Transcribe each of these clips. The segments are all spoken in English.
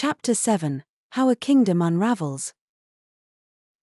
Chapter 7. How a Kingdom Unravels.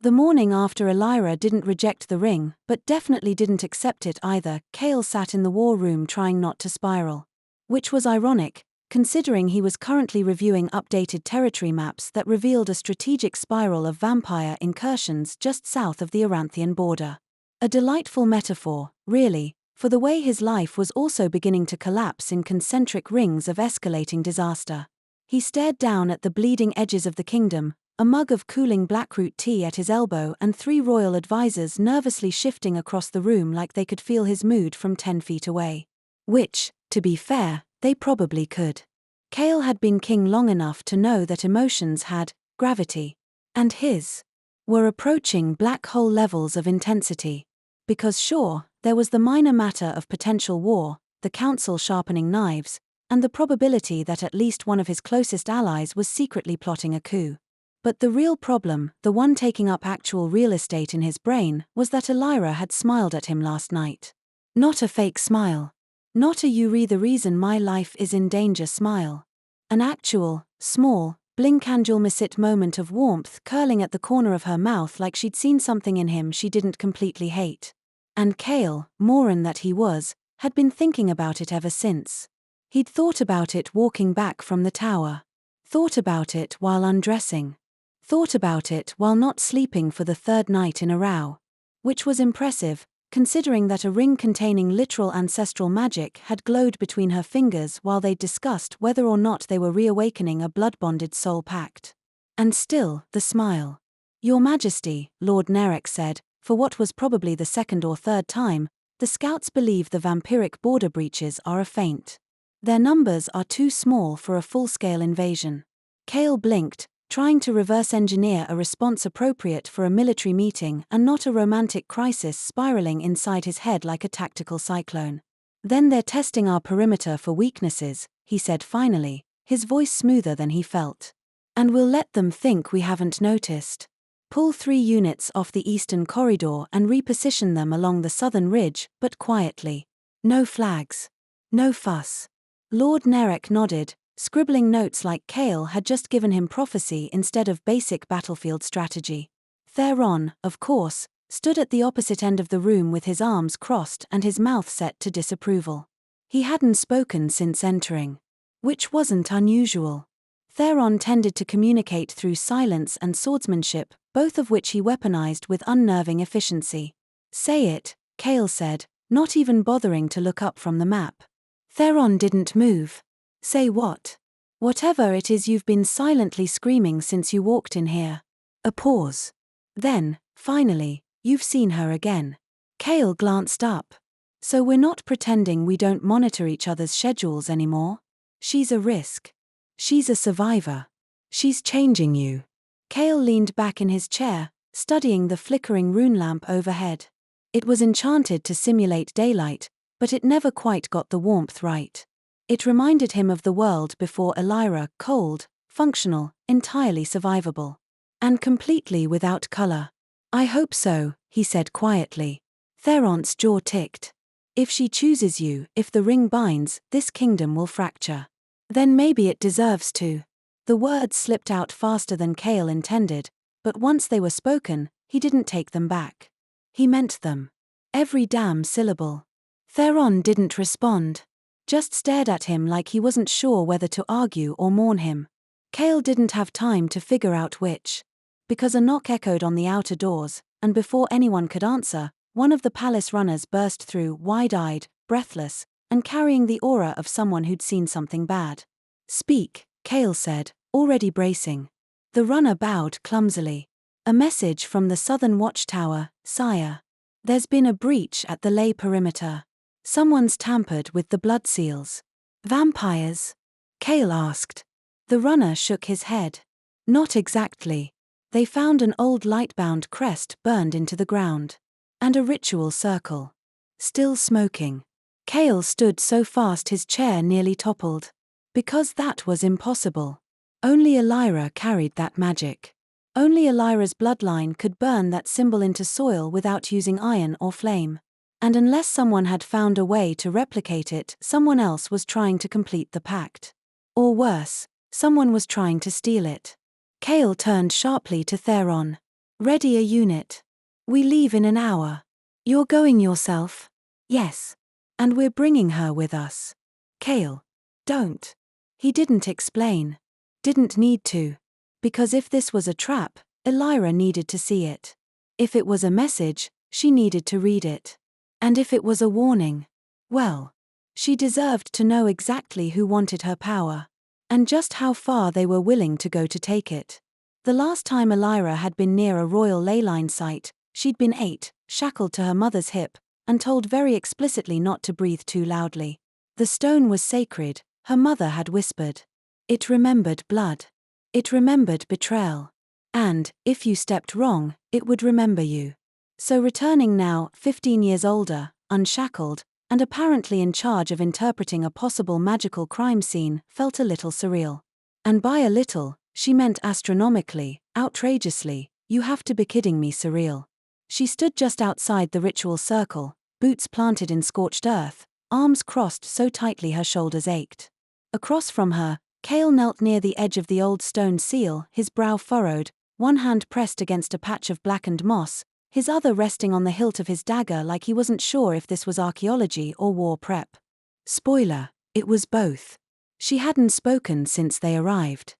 The morning after Elira didn't reject the ring, but definitely didn't accept it either, Kael sat in the war room trying not to spiral. Which was ironic, considering he was currently reviewing updated territory maps that revealed a strategic spiral of vampire incursions just south of the Aranthian border. A delightful metaphor, really, for the way his life was also beginning to collapse in concentric rings of escalating disaster. He stared down at the bleeding edges of the kingdom, a mug of cooling blackroot tea at his elbow and 3 royal advisors nervously shifting across the room like they could feel his mood from 10 feet away. Which, to be fair, they probably could. Kael had been king long enough to know that emotions had gravity. And his were approaching black hole levels of intensity. Because sure, there was the minor matter of potential war, the council sharpening knives, and the probability that at least one of his closest allies was secretly plotting a coup. But the real problem, the one taking up actual real estate in his brain, was that Elira had smiled at him last night. Not a fake smile. Not a "you re the reason my life is in danger" smile. An actual, small, blink-angel-misit moment of warmth curling at the corner of her mouth like she'd seen something in him she didn't completely hate. And Kael, moron that he was, had been thinking about it ever since. He'd thought about it walking back from the tower. Thought about it while undressing. Thought about it while not sleeping for the 3rd night in a row. Which was impressive, considering that a ring containing literal ancestral magic had glowed between her fingers while they discussed whether or not they were reawakening a blood-bonded soul pact. And still, the smile. "Your Majesty," Lord Nerek said, for what was probably the 2nd or 3rd time, "the scouts believe the vampiric border breaches are a feint. Their numbers are too small for a full-scale invasion." Kael blinked, trying to reverse-engineer a response appropriate for a military meeting and not a romantic crisis spiraling inside his head like a tactical cyclone. "Then they're testing our perimeter for weaknesses," he said finally, his voice smoother than he felt. "And we'll let them think we haven't noticed. Pull 3 units off the eastern corridor and reposition them along the southern ridge, but quietly. No flags. No fuss." Lord Nerek nodded, scribbling notes like Kael had just given him prophecy instead of basic battlefield strategy. Theron, of course, stood at the opposite end of the room with his arms crossed and his mouth set to disapproval. He hadn't spoken since entering. Which wasn't unusual. Theron tended to communicate through silence and swordsmanship, both of which he weaponized with unnerving efficiency. "Say it," Kael said, not even bothering to look up from the map. Theron didn't move. "Say what?" "Whatever it is you've been silently screaming since you walked in here." A pause. Then, finally, "You've seen her again." Kael glanced up. "So we're not pretending we don't monitor each other's schedules anymore? She's a risk. She's a survivor. She's changing you." Kael leaned back in his chair, studying the flickering rune lamp overhead. It was enchanted to simulate daylight, but it never quite got the warmth right. It reminded him of the world before Elira, cold, functional, entirely survivable. And completely without color. "I hope so," he said quietly. Theron's jaw ticked. "If she chooses you, if the ring binds, this kingdom will fracture. Then maybe it deserves to." The words slipped out faster than Kael intended, but once they were spoken, he didn't take them back. He meant them. Every damn syllable. Theron didn't respond. Just stared at him like he wasn't sure whether to argue or mourn him. Kael didn't have time to figure out which. Because a knock echoed on the outer doors, and before anyone could answer, one of the palace runners burst through, wide-eyed, breathless, and carrying the aura of someone who'd seen something bad. "Speak," Kael said, already bracing. The runner bowed clumsily. "A message from the southern watchtower, sire. There's been a breach at the ley perimeter. Someone's tampered with the blood seals." "Vampires?" Kael asked. The runner shook his head. "Not exactly. They found an old Lightbound crest burned into the ground. And a ritual circle. Still smoking." Kael stood so fast his chair nearly toppled. Because that was impossible. Only Elira carried that magic. Only Elira's bloodline could burn that symbol into soil without using iron or flame. And unless someone had found a way to replicate it, someone else was trying to complete the pact. Or worse, Someone was trying to steal it. Kael turned sharply to Theron. Ready a unit. We leave in an hour. You're going yourself? Yes. And we're bringing her with us. Kael. Don't. He didn't explain. Didn't need to. Because if this was a trap, Elira needed to see it. If it was a message, she needed to read it. And if it was a warning, well, she deserved to know exactly who wanted her power. And just how far they were willing to go to take it. The last time Elira had been near a royal leyline site, she'd been 8, shackled to her mother's hip, and told very explicitly not to breathe too loudly. The stone was sacred, her mother had whispered. It remembered blood. It remembered betrayal. And, if you stepped wrong, it would remember you. So returning now, 15 years older, unshackled, and apparently in charge of interpreting a possible magical crime scene, felt a little surreal. And by a little, she meant astronomically, outrageously. You have to be kidding me, surreal. She stood just outside the ritual circle, boots planted in scorched earth, arms crossed so tightly her shoulders ached. Across from her, Kael knelt near the edge of the old stone seal, his brow furrowed, one hand pressed against a patch of blackened moss, his other resting on the hilt of his dagger like he wasn't sure if this was archaeology or war prep. Spoiler, it was both. She hadn't spoken since they arrived.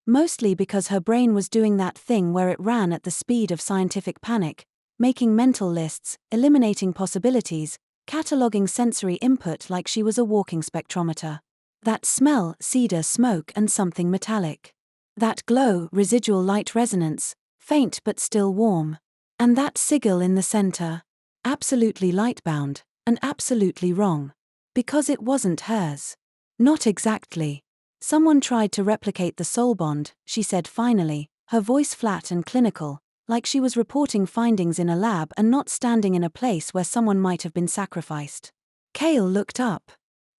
Mostly because her brain was doing that thing where it ran at the speed of scientific panic, making mental lists, eliminating possibilities, cataloging sensory input like she was a walking spectrometer. That smell, cedar smoke and something metallic. That glow, residual light resonance, faint but still warm. And that sigil in the center. Absolutely lightbound, and absolutely wrong. Because it wasn't hers. Not exactly. Someone tried to replicate the soul bond, she said finally, her voice flat and clinical, like she was reporting findings in a lab and not standing in a place where someone might have been sacrificed. Kael looked up.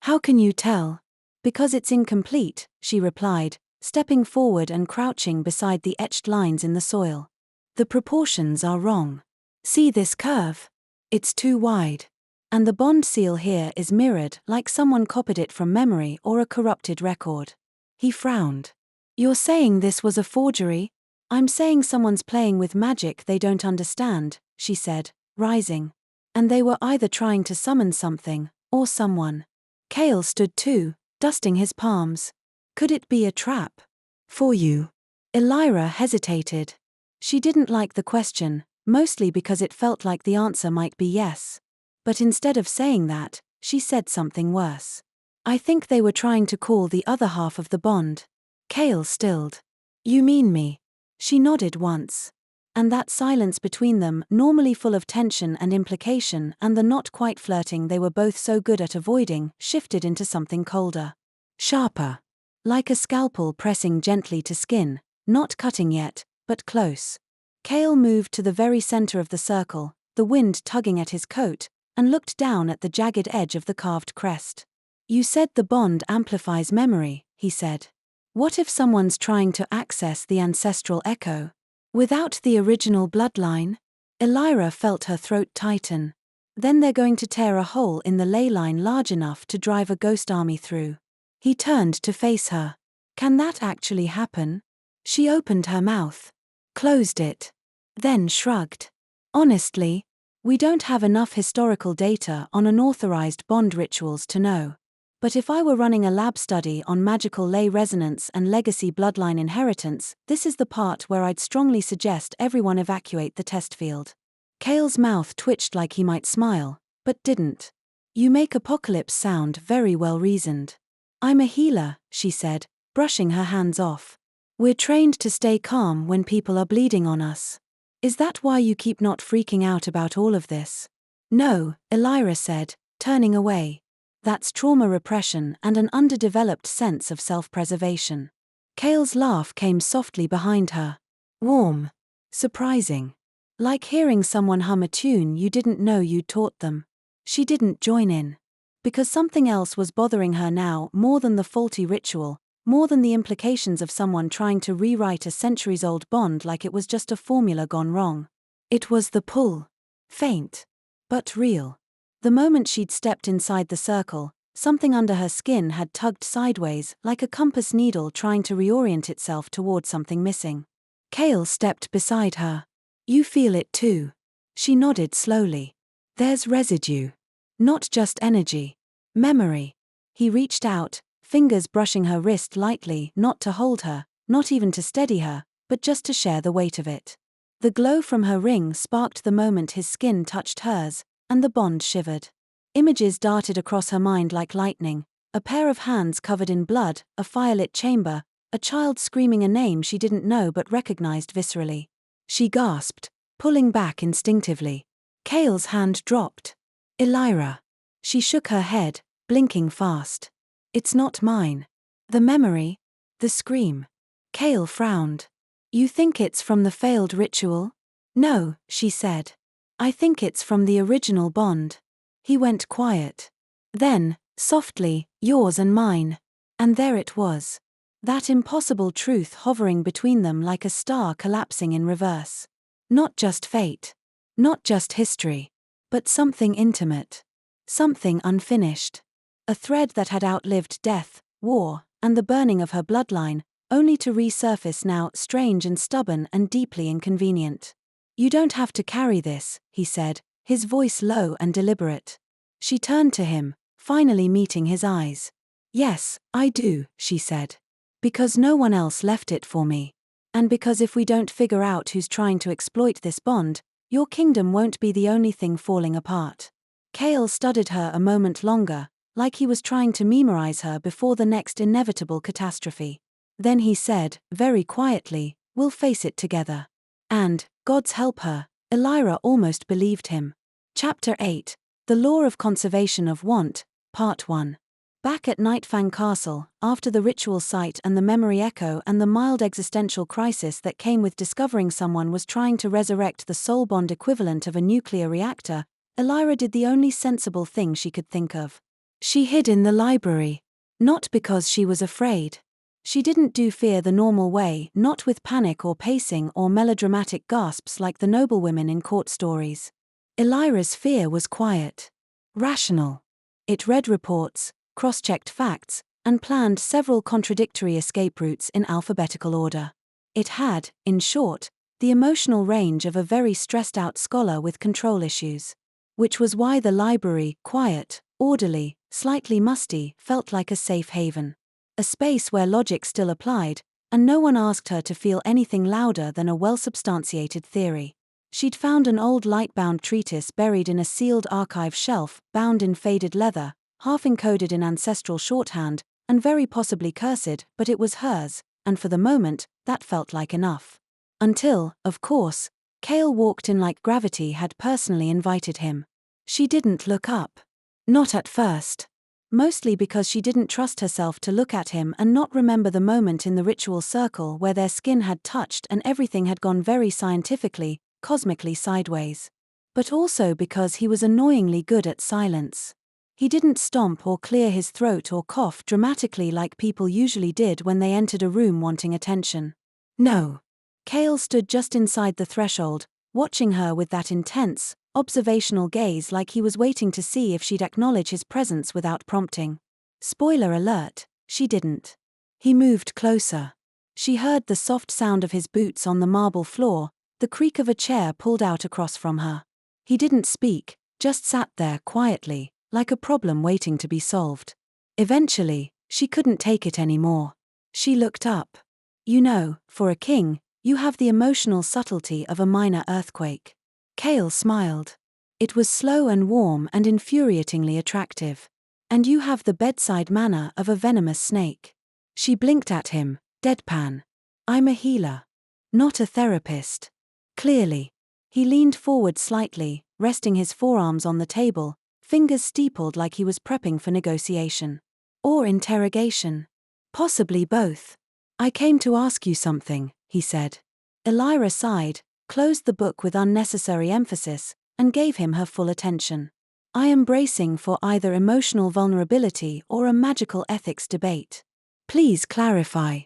How can you tell? Because it's incomplete, she replied, stepping forward and crouching beside the etched lines in the soil. The proportions are wrong. See this curve? It's too wide. And the bond seal here is mirrored like someone copied it from memory or a corrupted record. He frowned. You're saying this was a forgery? I'm saying someone's playing with magic they don't understand, she said, rising. And they were either trying to summon something, or someone. Kael stood too, dusting his palms. Could it be a trap? For you? Elira hesitated. She didn't like the question, mostly because it felt like the answer might be yes. But instead of saying that, she said something worse. I think they were trying to call the other half of the bond. Kael stilled. You mean me? She nodded once. And that silence between them, normally full of tension and implication, and the not quite flirting they were both so good at avoiding, shifted into something colder. Sharper. Like a scalpel pressing gently to skin, not cutting yet, but close. Kael moved to the very center of the circle, the wind tugging at his coat, and looked down at the jagged edge of the carved crest. You said the bond amplifies memory, he said. What if someone's trying to access the ancestral echo? Without the original bloodline? Elira felt her throat tighten. Then they're going to tear a hole in the ley line large enough to drive a ghost army through. He turned to face her. Can that actually happen? She opened her mouth. Closed it. Then shrugged. Honestly, we don't have enough historical data on unauthorized bond rituals to know. But if I were running a lab study on magical ley resonance and legacy bloodline inheritance, this is the part where I'd strongly suggest everyone evacuate the test field. Kael's mouth twitched like he might smile, but didn't. You make apocalypse sound very well reasoned. I'm a healer, she said, brushing her hands off. We're trained to stay calm when people are bleeding on us. Is that why you keep not freaking out about all of this? No, Elira said, turning away. That's trauma repression and an underdeveloped sense of self-preservation. Kael's laugh came softly behind her. Warm. Surprising. Like hearing someone hum a tune you didn't know you'd taught them. She didn't join in. Because something else was bothering her now more than the faulty ritual, more than the implications of someone trying to rewrite a centuries-old bond like it was just a formula gone wrong. It was the pull. Faint. But real. The moment she'd stepped inside the circle, Something under her skin had tugged sideways, like a compass needle trying to reorient itself toward something missing. Kael stepped beside her. You feel it too. She nodded slowly. There's residue. Not just energy. Memory. He reached out, fingers brushing her wrist lightly, not to hold her, not even to steady her, but just to share the weight of it. The glow from her ring sparked the moment his skin touched hers, and the bond shivered. Images darted across her mind like lightning, a pair of hands covered in blood, a firelit chamber, a child screaming a name she didn't know but recognized viscerally. She gasped, pulling back instinctively. Kael's hand dropped. Elira. She shook her head, blinking fast. It's not mine. The memory? The scream. Kael frowned. You think it's from the failed ritual? No, she said. I think it's from the original bond. He went quiet. Then, softly, yours and mine. And there it was. That impossible truth hovering between them like a star collapsing in reverse. Not just fate. Not just history. But something intimate. Something unfinished. A thread that had outlived death, war, and the burning of her bloodline, only to resurface now strange and stubborn and deeply inconvenient. You don't have to carry this, he said, his voice low and deliberate. She turned to him, finally meeting his eyes. Yes, I do, she said. Because no one else left it for me. And because if we don't figure out who's trying to exploit this bond, your kingdom won't be the only thing falling apart. Kael studied her a moment longer, like he was trying to memorize her before the next inevitable catastrophe. Then he said, very quietly, we'll face it together. And, God's help her, Elira almost believed him. Chapter 8, The Law of Conservation of Want, Part 1. Back at Nightfang Castle, after the ritual site and the memory echo and the mild existential crisis that came with discovering someone was trying to resurrect the soul bond equivalent of a nuclear reactor, Elira did the only sensible thing she could think of. She hid in the library. Not because she was afraid. She didn't do fear the normal way, not with panic or pacing or melodramatic gasps like the noblewomen in court stories. Elira's fear was quiet. Rational. It read reports, cross-checked facts, and planned several contradictory escape routes in alphabetical order. It had, in short, the emotional range of a very stressed-out scholar with control issues. Which was why the library, quiet, orderly, slightly musty, felt like a safe haven. A space where logic still applied, and no one asked her to feel anything louder than a well-substantiated theory. She'd found an old Lightbound treatise buried in a sealed archive shelf, bound in faded leather, half encoded in ancestral shorthand, and very possibly cursed, but it was hers, and for the moment, that felt like enough. Until, of course, Kael walked in like gravity had personally invited him. She didn't look up. Not at first. Mostly because she didn't trust herself to look at him and not remember the moment in the ritual circle where their skin had touched and everything had gone very scientifically, cosmically sideways. But also because he was annoyingly good at silence. He didn't stomp or clear his throat or cough dramatically like people usually did when they entered a room wanting attention. No. Kael stood just inside the threshold, watching her with that intense, observational gaze like he was waiting to see if she'd acknowledge his presence without prompting. Spoiler alert, she didn't. He moved closer. She heard the soft sound of his boots on the marble floor, the creak of a chair pulled out across from her. He didn't speak, just sat there quietly, like a problem waiting to be solved. Eventually, she couldn't take it anymore. She looked up. You know, for a king, you have the emotional subtlety of a minor earthquake. Kael smiled. It was slow and warm and infuriatingly attractive. And you have the bedside manner of a venomous snake. She blinked at him, deadpan. I'm a healer. Not a therapist. Clearly. He leaned forward slightly, resting his forearms on the table, fingers steepled like he was prepping for negotiation. Or interrogation. Possibly both. I came to ask you something, he said. Elira sighed, closed the book with unnecessary emphasis, and gave him her full attention. I am bracing for either emotional vulnerability or a magical ethics debate. Please clarify.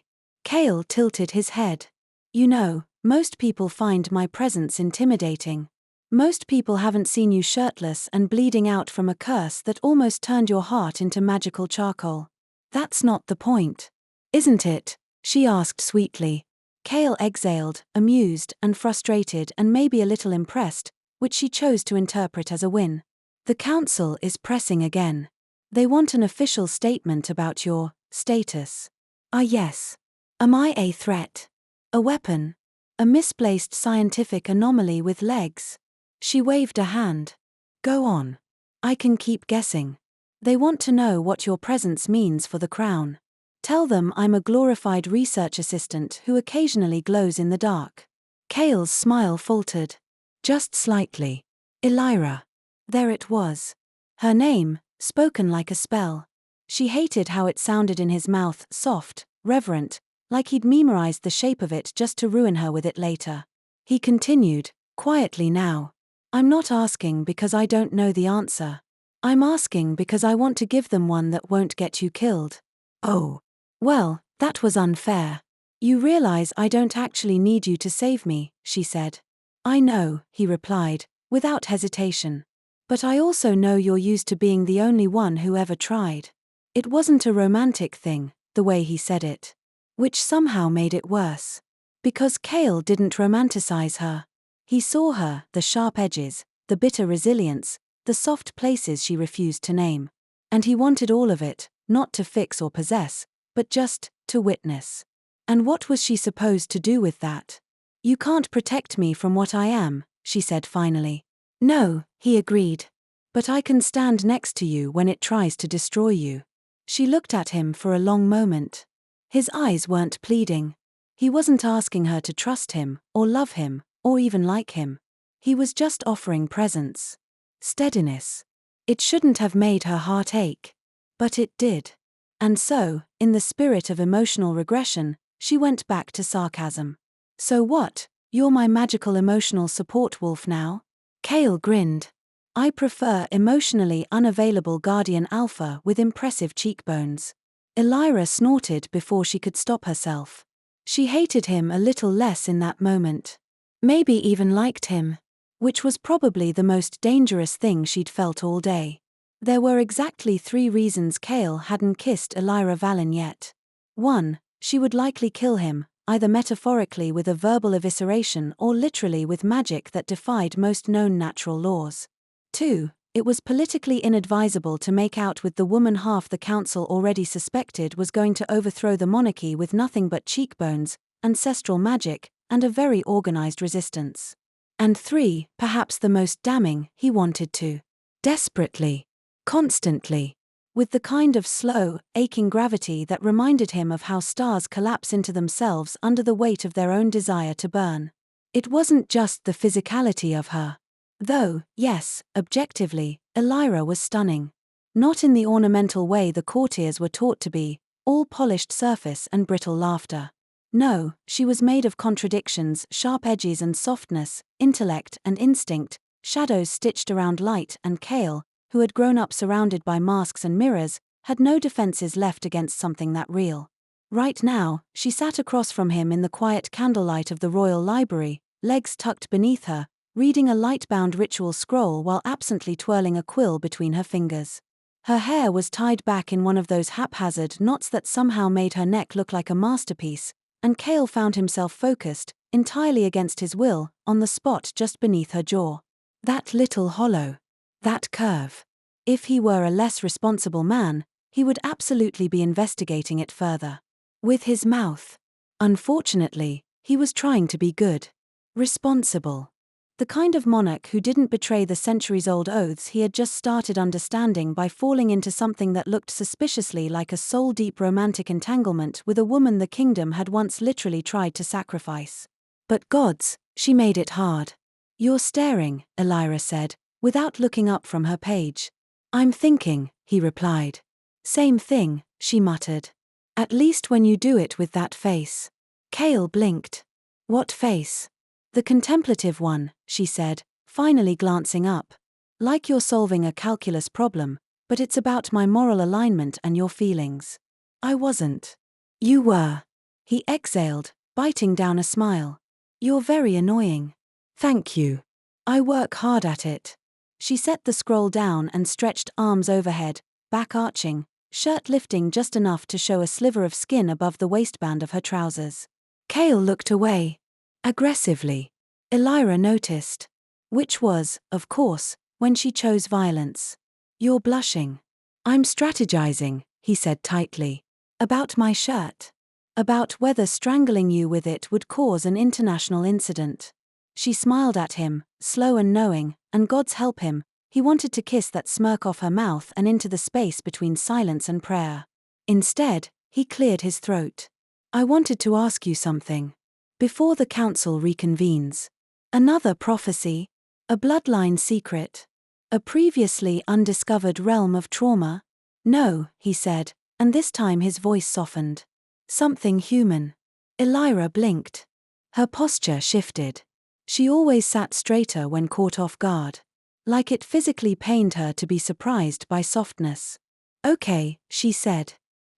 Kael tilted his head. You know, most people find my presence intimidating. Most people haven't seen you shirtless and bleeding out from a curse that almost turned your heart into magical charcoal. That's not the point. Isn't it? She asked sweetly. Kael exhaled, amused and frustrated and maybe a little impressed, which she chose to interpret as a win. The council is pressing again. They want an official statement about your status. Ah yes. Am I a threat? A weapon? A misplaced scientific anomaly with legs? She waved a hand. Go on. I can keep guessing. They want to know what your presence means for the crown. Tell them I'm a glorified research assistant who occasionally glows in the dark. Kael's smile faltered. Just slightly. Elira. There it was. Her name, spoken like a spell. She hated how it sounded in his mouth, soft, reverent, like he'd memorized the shape of it just to ruin her with it later. He continued, quietly now. I'm not asking because I don't know the answer. I'm asking because I want to give them one that won't get you killed. Oh. Well, that was unfair. You realize I don't actually need you to save me, she said. I know, he replied, without hesitation. But I also know you're used to being the only one who ever tried. It wasn't a romantic thing, the way he said it. Which somehow made it worse. Because Kael didn't romanticize her. He saw her, the sharp edges, the bitter resilience, the soft places she refused to name. And he wanted all of it, not to fix or possess, but just to witness. And what was she supposed to do with that? You can't protect me from what I am, she said finally. No, he agreed. But I can stand next to you when it tries to destroy you. She looked at him for a long moment. His eyes weren't pleading. He wasn't asking her to trust him, or love him, or even like him. He was just offering presence. Steadiness. It shouldn't have made her heart ache. But it did. And so, in the spirit of emotional regression, she went back to sarcasm. So what, you're my magical emotional support wolf now? Kael grinned. I prefer emotionally unavailable guardian alpha with impressive cheekbones. Elira snorted before she could stop herself. She hated him a little less in that moment. Maybe even liked him. Which was probably the most dangerous thing she'd felt all day. There were exactly 3 reasons Kael hadn't kissed Elira Valen yet. 1. She would likely kill him, either metaphorically with a verbal evisceration or literally with magic that defied most known natural laws. 2. It was politically inadvisable to make out with the woman half the council already suspected was going to overthrow the monarchy with nothing but cheekbones, ancestral magic, and a very organized resistance. And 3, perhaps the most damning, he wanted to. Desperately. Constantly. With the kind of slow, aching gravity that reminded him of how stars collapse into themselves under the weight of their own desire to burn. It wasn't just the physicality of her. Though, yes, objectively, Elira was stunning. Not in the ornamental way the courtiers were taught to be, all polished surface and brittle laughter. No, she was made of contradictions, sharp edges and softness, intellect and instinct, shadows stitched around light, and Kael, who had grown up surrounded by masks and mirrors, had no defenses left against something that real. Right now, she sat across from him in the quiet candlelight of the royal library, legs tucked beneath her, reading a Lightbound ritual scroll while absently twirling a quill between her fingers. Her hair was tied back in one of those haphazard knots that somehow made her neck look like a masterpiece, and Kael found himself focused, entirely against his will, on the spot just beneath her jaw. That little hollow. That curve. If he were a less responsible man, he would absolutely be investigating it further. With his mouth. Unfortunately, he was trying to be good. Responsible. The kind of monarch who didn't betray the centuries-old oaths he had just started understanding by falling into something that looked suspiciously like a soul-deep romantic entanglement with a woman the kingdom had once literally tried to sacrifice. But gods, she made it hard. You're staring, Elira said, without looking up from her page. I'm thinking, he replied. Same thing, she muttered. At least when you do it with that face. Kael blinked. What face? The contemplative one, she said, finally glancing up. Like you're solving a calculus problem, but it's about my moral alignment and your feelings. I wasn't. You were. He exhaled, biting down a smile. You're very annoying. Thank you. I work hard at it. She set the scroll down and stretched arms overhead, back arching, shirt lifting just enough to show a sliver of skin above the waistband of her trousers. Kael looked away. Aggressively. Elira noticed. Which was, of course, when she chose violence. You're blushing. I'm strategizing, he said tightly. About my shirt. About whether strangling you with it would cause an international incident. She smiled at him, slow and knowing, and God's help him, he wanted to kiss that smirk off her mouth and into the space between silence and prayer. Instead, he cleared his throat. I wanted to ask you something. Before the council reconvenes. Another prophecy? A bloodline secret? A previously undiscovered realm of trauma? No, he said, and this time his voice softened. Something human. Elira blinked. Her posture shifted. She always sat straighter when caught off guard. Like it physically pained her to be surprised by softness. Okay, she said.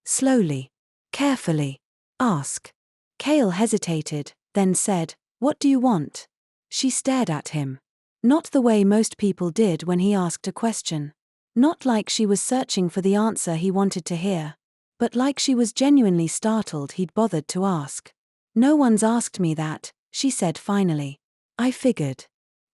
Slowly. Carefully. Ask. Kael hesitated, then said, What do you want? She stared at him. Not the way most people did when he asked a question. Not like she was searching for the answer he wanted to hear. But like she was genuinely startled he'd bothered to ask. No one's asked me that, she said finally. I figured.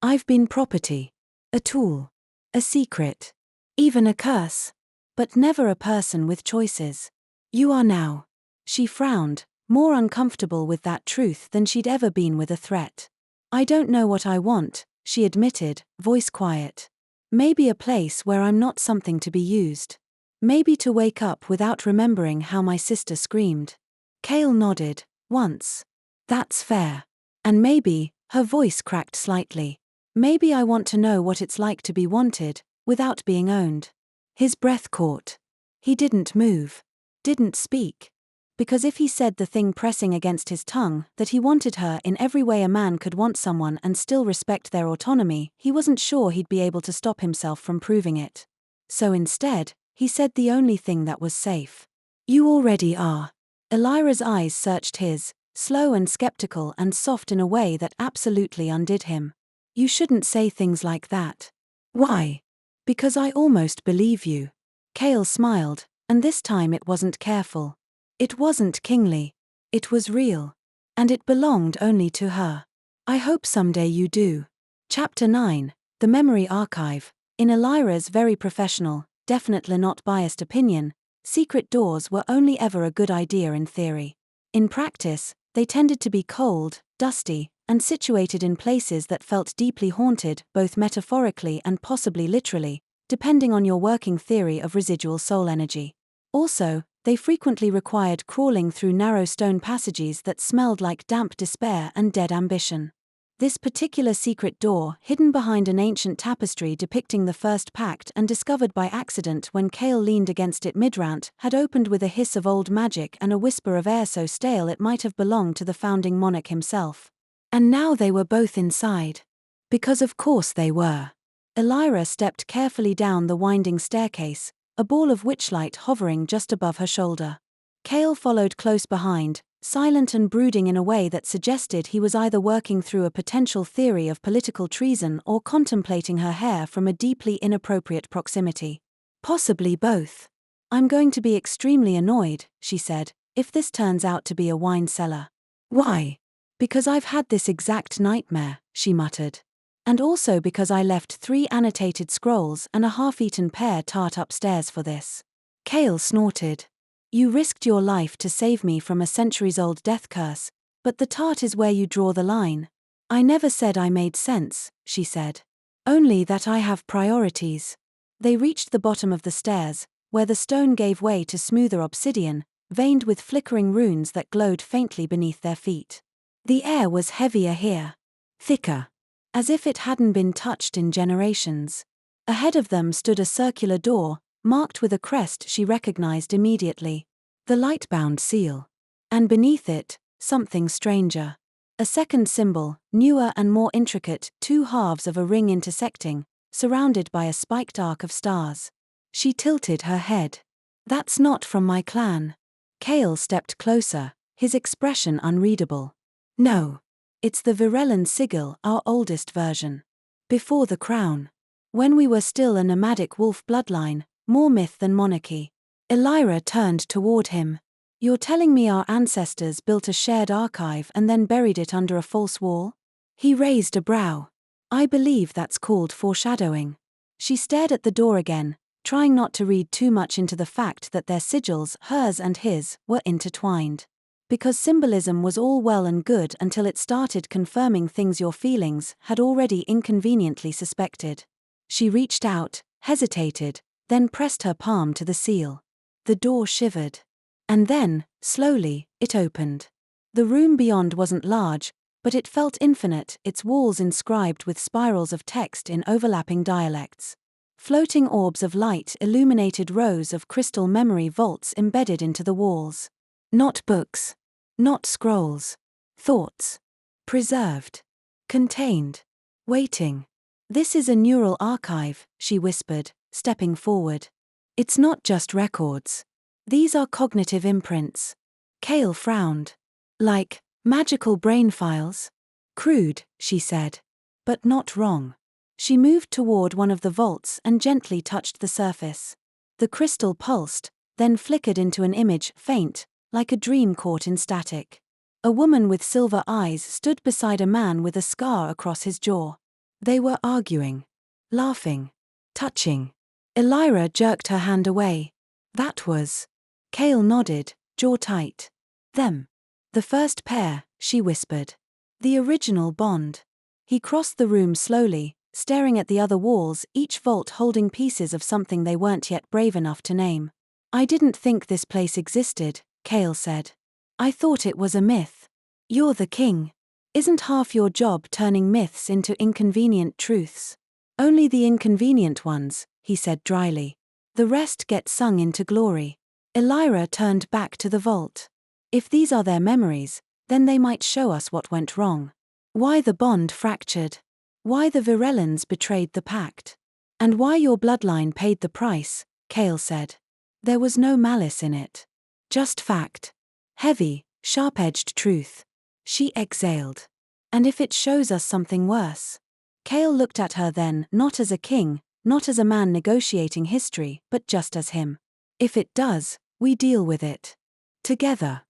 I've been property. A tool. A secret. Even a curse. But never a person with choices. You are now. She frowned, more uncomfortable with that truth than she'd ever been with a threat. I don't know what I want, she admitted, voice quiet. Maybe a place where I'm not something to be used. Maybe to wake up without remembering how my sister screamed. Kael nodded, once. That's fair. And maybe, her voice cracked slightly. Maybe I want to know what it's like to be wanted, without being owned. His breath caught. He didn't move. Didn't speak. Because if he said the thing pressing against his tongue, that he wanted her in every way a man could want someone and still respect their autonomy, he wasn't sure he'd be able to stop himself from proving it. So instead, he said the only thing that was safe. You already are. Elira's eyes searched his, slow and skeptical and soft in a way that absolutely undid him. You shouldn't say things like that. Why? Because I almost believe you. Kael smiled, and this time it wasn't careful. It wasn't kingly. It was real. And it belonged only to her. I hope someday you do. Chapter 9, The Memory Archive. In Elira's very professional, definitely not biased opinion, secret doors were only ever a good idea in theory. In practice, they tended to be cold, dusty, and situated in places that felt deeply haunted, both metaphorically and possibly literally, depending on your working theory of residual soul energy. Also, they frequently required crawling through narrow stone passages that smelled like damp despair and dead ambition. This particular secret door, hidden behind an ancient tapestry depicting the First Pact and discovered by accident when Kael leaned against it mid-rant, had opened with a hiss of old magic and a whisper of air so stale it might have belonged to the founding monarch himself. And now they were both inside. Because of course they were. Elira stepped carefully down the winding staircase, a ball of witchlight hovering just above her shoulder. Kael followed close behind, silent and brooding in a way that suggested he was either working through a potential theory of political treason or contemplating her hair from a deeply inappropriate proximity. Possibly both. I'm going to be extremely annoyed, she said, if this turns out to be a wine cellar. Why? Because I've had this exact nightmare, she muttered. And also because I left 3 annotated scrolls and a half-eaten pear tart upstairs for this. Kael snorted. You risked your life to save me from a centuries-old death curse, but the tart is where you draw the line. I never said I made sense, she said. Only that I have priorities. They reached the bottom of the stairs, where the stone gave way to smoother obsidian, veined with flickering runes that glowed faintly beneath their feet. The air was heavier here. Thicker. As if it hadn't been touched in generations. Ahead of them stood a circular door, marked with a crest she recognized immediately. The Lightbound seal. And beneath it, something stranger. A second symbol, newer and more intricate, 2 halves of a ring intersecting, surrounded by a spiked arc of stars. She tilted her head. That's not from my clan. Kael stepped closer, his expression unreadable. No. It's the Virellan sigil, our oldest version. Before the crown. When we were still a nomadic wolf bloodline, more myth than monarchy. Elira turned toward him. You're telling me our ancestors built a shared archive and then buried it under a false wall? He raised a brow. I believe that's called foreshadowing. She stared at the door again, trying not to read too much into the fact that their sigils, hers and his, were intertwined. Because symbolism was all well and good until it started confirming things your feelings had already inconveniently suspected. She reached out, hesitated, then pressed her palm to the seal. The door shivered. And then, slowly, it opened. The room beyond wasn't large, but it felt infinite, its walls inscribed with spirals of text in overlapping dialects. Floating orbs of light illuminated rows of crystal memory vaults embedded into the walls. Not books. Not scrolls. Thoughts. Preserved. Contained. Waiting. This is a neural archive, she whispered, stepping forward. It's not just records. These are cognitive imprints. Kael frowned. Like, magical brain files? Crude, she said. But not wrong. She moved toward one of the vaults and gently touched the surface. The crystal pulsed, then flickered into an image, faint, like a dream caught in static. A woman with silver eyes stood beside a man with a scar across his jaw. They were arguing. Laughing. Touching. Elira jerked her hand away. That was. Kael nodded, jaw tight. Them. The first pair, she whispered. The original bond. He crossed the room slowly, staring at the other walls, each vault holding pieces of something they weren't yet brave enough to name. I didn't think this place existed, Kael said. I thought it was a myth. You're the king. Isn't half your job turning myths into inconvenient truths? Only the inconvenient ones, he said dryly. The rest get sung into glory. Elira turned back to the vault. If these are their memories, then they might show us what went wrong. Why the bond fractured. Why the Virellans betrayed the pact. And why your bloodline paid the price, Kael said. There was no malice in it. Just fact. Heavy, sharp-edged truth. She exhaled. And if it shows us something worse? Kael looked at her then, not as a king, not as a man negotiating history, but just as him. If it does, we deal with it. Together.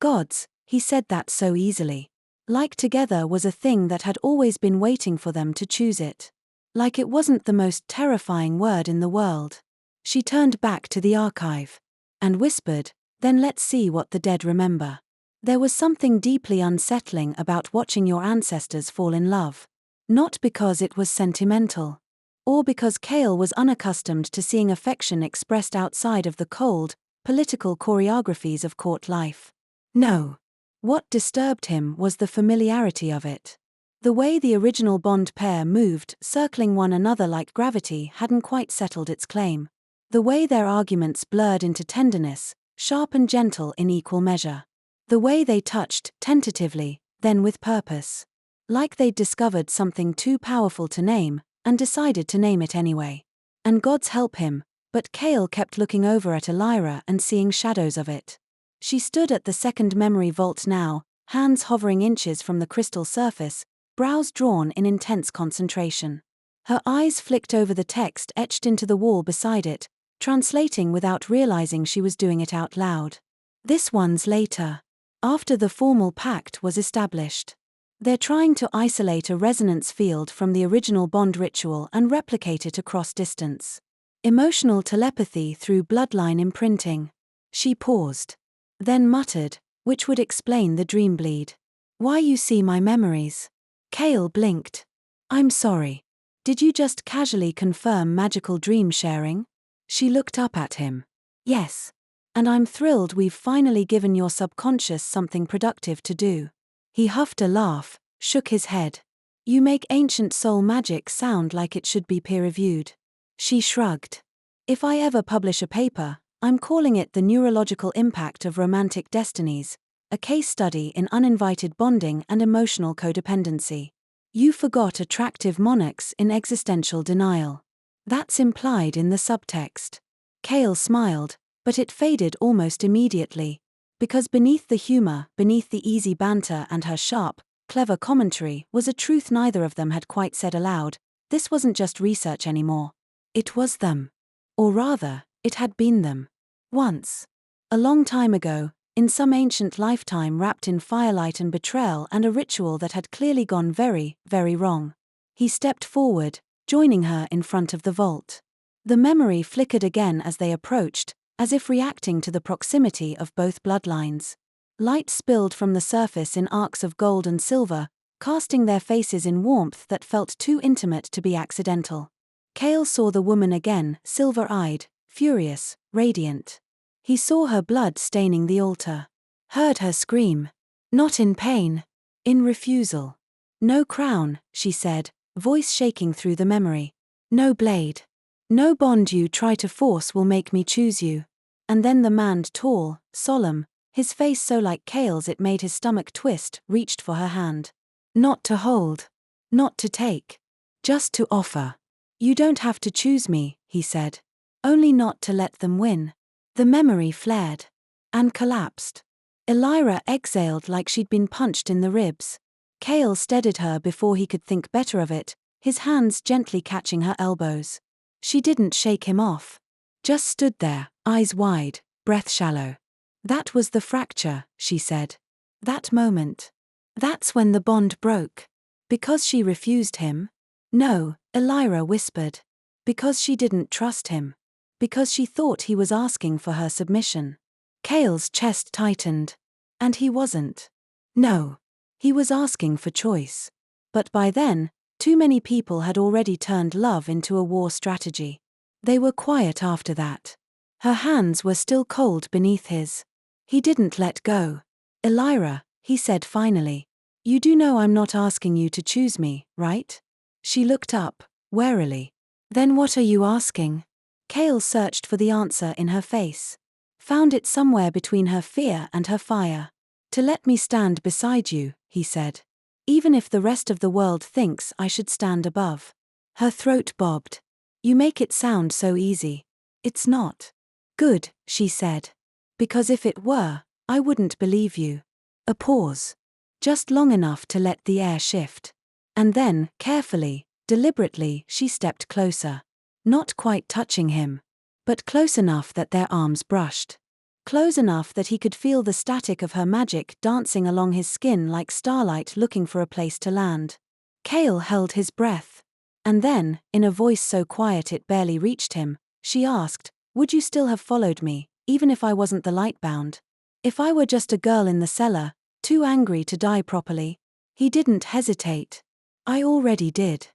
Gods, he said that so easily. Like together was a thing that had always been waiting for them to choose it. Like it wasn't the most terrifying word in the world. She turned back to the archive. And whispered, then let's see what the dead remember. There was something deeply unsettling about watching your ancestors fall in love. Not because it was sentimental. Or because Kael was unaccustomed to seeing affection expressed outside of the cold, political choreographies of court life. No. What disturbed him was the familiarity of it. The way the original Bond pair moved, circling one another like gravity, hadn't quite settled its claim. The way their arguments blurred into tenderness, sharp and gentle in equal measure. The way they touched, tentatively, then with purpose. Like they'd discovered something too powerful to name, and decided to name it anyway. And gods help him, but Kael kept looking over at Elira and seeing shadows of it. She stood at the second memory vault now, hands hovering inches from the crystal surface, brows drawn in intense concentration. Her eyes flicked over the text etched into the wall beside it, translating without realizing she was doing it out loud. This one's later. After the formal pact was established. They're trying to isolate a resonance field from the original Bond ritual and replicate it across distance. Emotional telepathy through bloodline imprinting. She paused. Then muttered, which would explain the dream bleed. Why you see my memories? Kael blinked. I'm sorry. Did you just casually confirm magical dream sharing? She looked up at him. Yes. And I'm thrilled we've finally given your subconscious something productive to do. He huffed a laugh, shook his head. You make ancient soul magic sound like it should be peer-reviewed. She shrugged. If I ever publish a paper, I'm calling it The Neurological Impact of Romantic Destinies, a case study in uninvited bonding and emotional codependency. You forgot attractive monarchs in existential denial. That's implied in the subtext. Kael smiled, but it faded almost immediately. Because beneath the humor, beneath the easy banter and her sharp, clever commentary was a truth neither of them had quite said aloud, This wasn't just research anymore. It was them. Or rather, it had been them. Once. A long time ago, in some ancient lifetime wrapped in firelight and betrayal and a ritual that had clearly gone very, very wrong. He stepped forward, joining her in front of the vault. The memory flickered again as they approached, as if reacting to the proximity of both bloodlines. Light spilled from the surface in arcs of gold and silver, casting their faces in warmth that felt too intimate to be accidental. Kael saw the woman again, silver-eyed, furious, radiant. He saw her blood staining the altar. Heard her scream. Not in pain. In refusal. No crown, she said, voice shaking through the memory. No blade. No bond you try to force will make me choose you. And then the man, tall, solemn, his face so like Kael's it made his stomach twist, reached for her hand. Not to hold. Not to take. Just to offer. You don't have to choose me, he said. Only not to let them win. The memory flared. And collapsed. Elira exhaled like she'd been punched in the ribs. Kael steadied her before he could think better of it, his hands gently catching her elbows. She didn't shake him off. Just stood there, eyes wide, breath shallow. That was the fracture, she said. That moment. That's when the bond broke. Because she refused him? No, Elira whispered. Because she didn't trust him. Because she thought he was asking for her submission. Kael's chest tightened. And he wasn't. No. He was asking for choice. But by then, too many people had already turned love into a war strategy. They were quiet after that. Her hands were still cold beneath his. He didn't let go. Elira, he said finally. You do know I'm not asking you to choose me, right? She looked up, warily. Then what are you asking? Kael searched for the answer in her face. Found it somewhere between her fear and her fire. To let me stand beside you, he said. Even if the rest of the world thinks I should stand above. Her throat bobbed. You make it sound so easy. It's not. Good, she said. Because if it were, I wouldn't believe you. A pause. Just long enough to let the air shift. And then, carefully, deliberately, she stepped closer. Not quite touching him. But close enough that their arms brushed. Close enough that he could feel the static of her magic dancing along his skin like starlight looking for a place to land. Kael held his breath. And then, in a voice so quiet it barely reached him, she asked, would you still have followed me, even if I wasn't the Lightbound? If I were just a girl in the cellar, too angry to die properly? He didn't hesitate. I already did.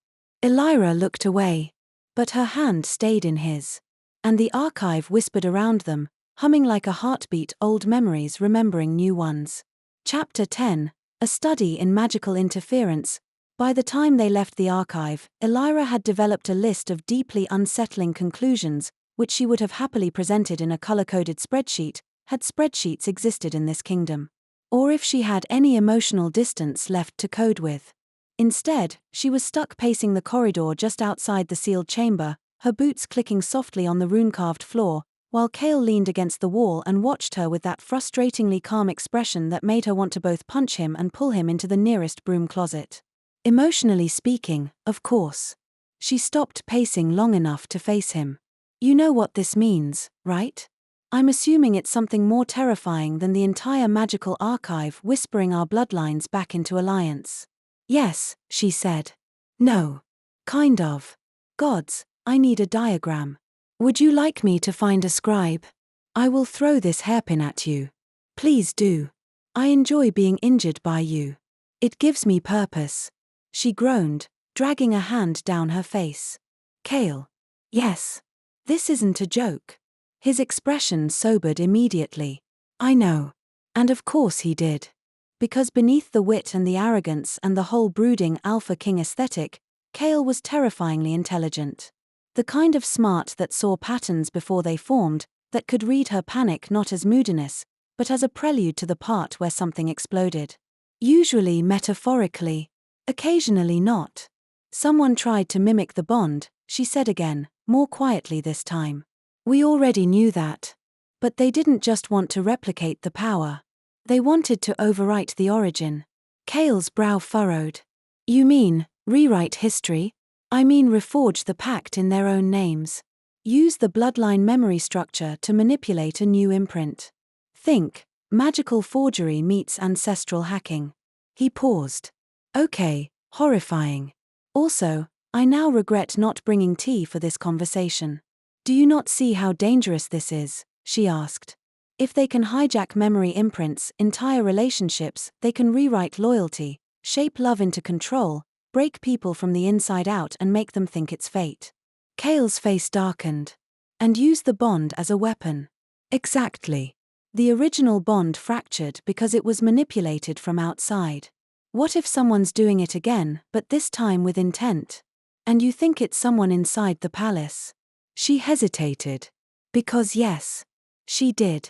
Elira looked away. But her hand stayed in his. And the archive whispered around them, humming like a heartbeat, old memories remembering new ones. Chapter 10, A Study in Magical Interference. By the time they left the archive, Elira had developed a list of deeply unsettling conclusions, which she would have happily presented in a color-coded spreadsheet, had spreadsheets existed in this kingdom. Or if she had any emotional distance left to code with. Instead, she was stuck pacing the corridor just outside the sealed chamber, her boots clicking softly on the rune-carved floor, while Kael leaned against the wall and watched her with that frustratingly calm expression that made her want to both punch him and pull him into the nearest broom closet. Emotionally speaking, of course. She stopped pacing long enough to face him. You know what this means, right? I'm assuming it's something more terrifying than the entire magical archive whispering our bloodlines back into alliance. Yes, she said. No. Kind of. Gods, I need a diagram. Would you like me to find a scribe? I will throw this hairpin at you. Please do. I enjoy being injured by you. It gives me purpose. She groaned, dragging a hand down her face. Kael. Yes. This isn't a joke. His expression sobered immediately. I know. And of course he did. Because beneath the wit and the arrogance and the whole brooding alpha king aesthetic, Kael was terrifyingly intelligent. The kind of smart that saw patterns before they formed, that could read her panic not as moodiness, but as a prelude to the part where something exploded. Usually metaphorically, occasionally not. Someone tried to mimic the bond, she said again, more quietly this time. We already knew that. But they didn't just want to replicate the power. They wanted to overwrite the origin. Kael's brow furrowed. You mean, rewrite history? I mean reforge the pact in their own names. Use the bloodline memory structure to manipulate a new imprint. Think, magical forgery meets ancestral hacking. He paused. Okay, horrifying. Also, I now regret not bringing tea for this conversation. Do you not see how dangerous this is? She asked. If they can hijack memory imprints, entire relationships, they can rewrite loyalty, shape love into control, break people from the inside out and make them think it's fate. Kael's face darkened. And use the bond as a weapon. Exactly. The original bond fractured because it was manipulated from outside. What if someone's doing it again, but this time with intent? And you think it's someone inside the palace? She hesitated. Because yes, she did.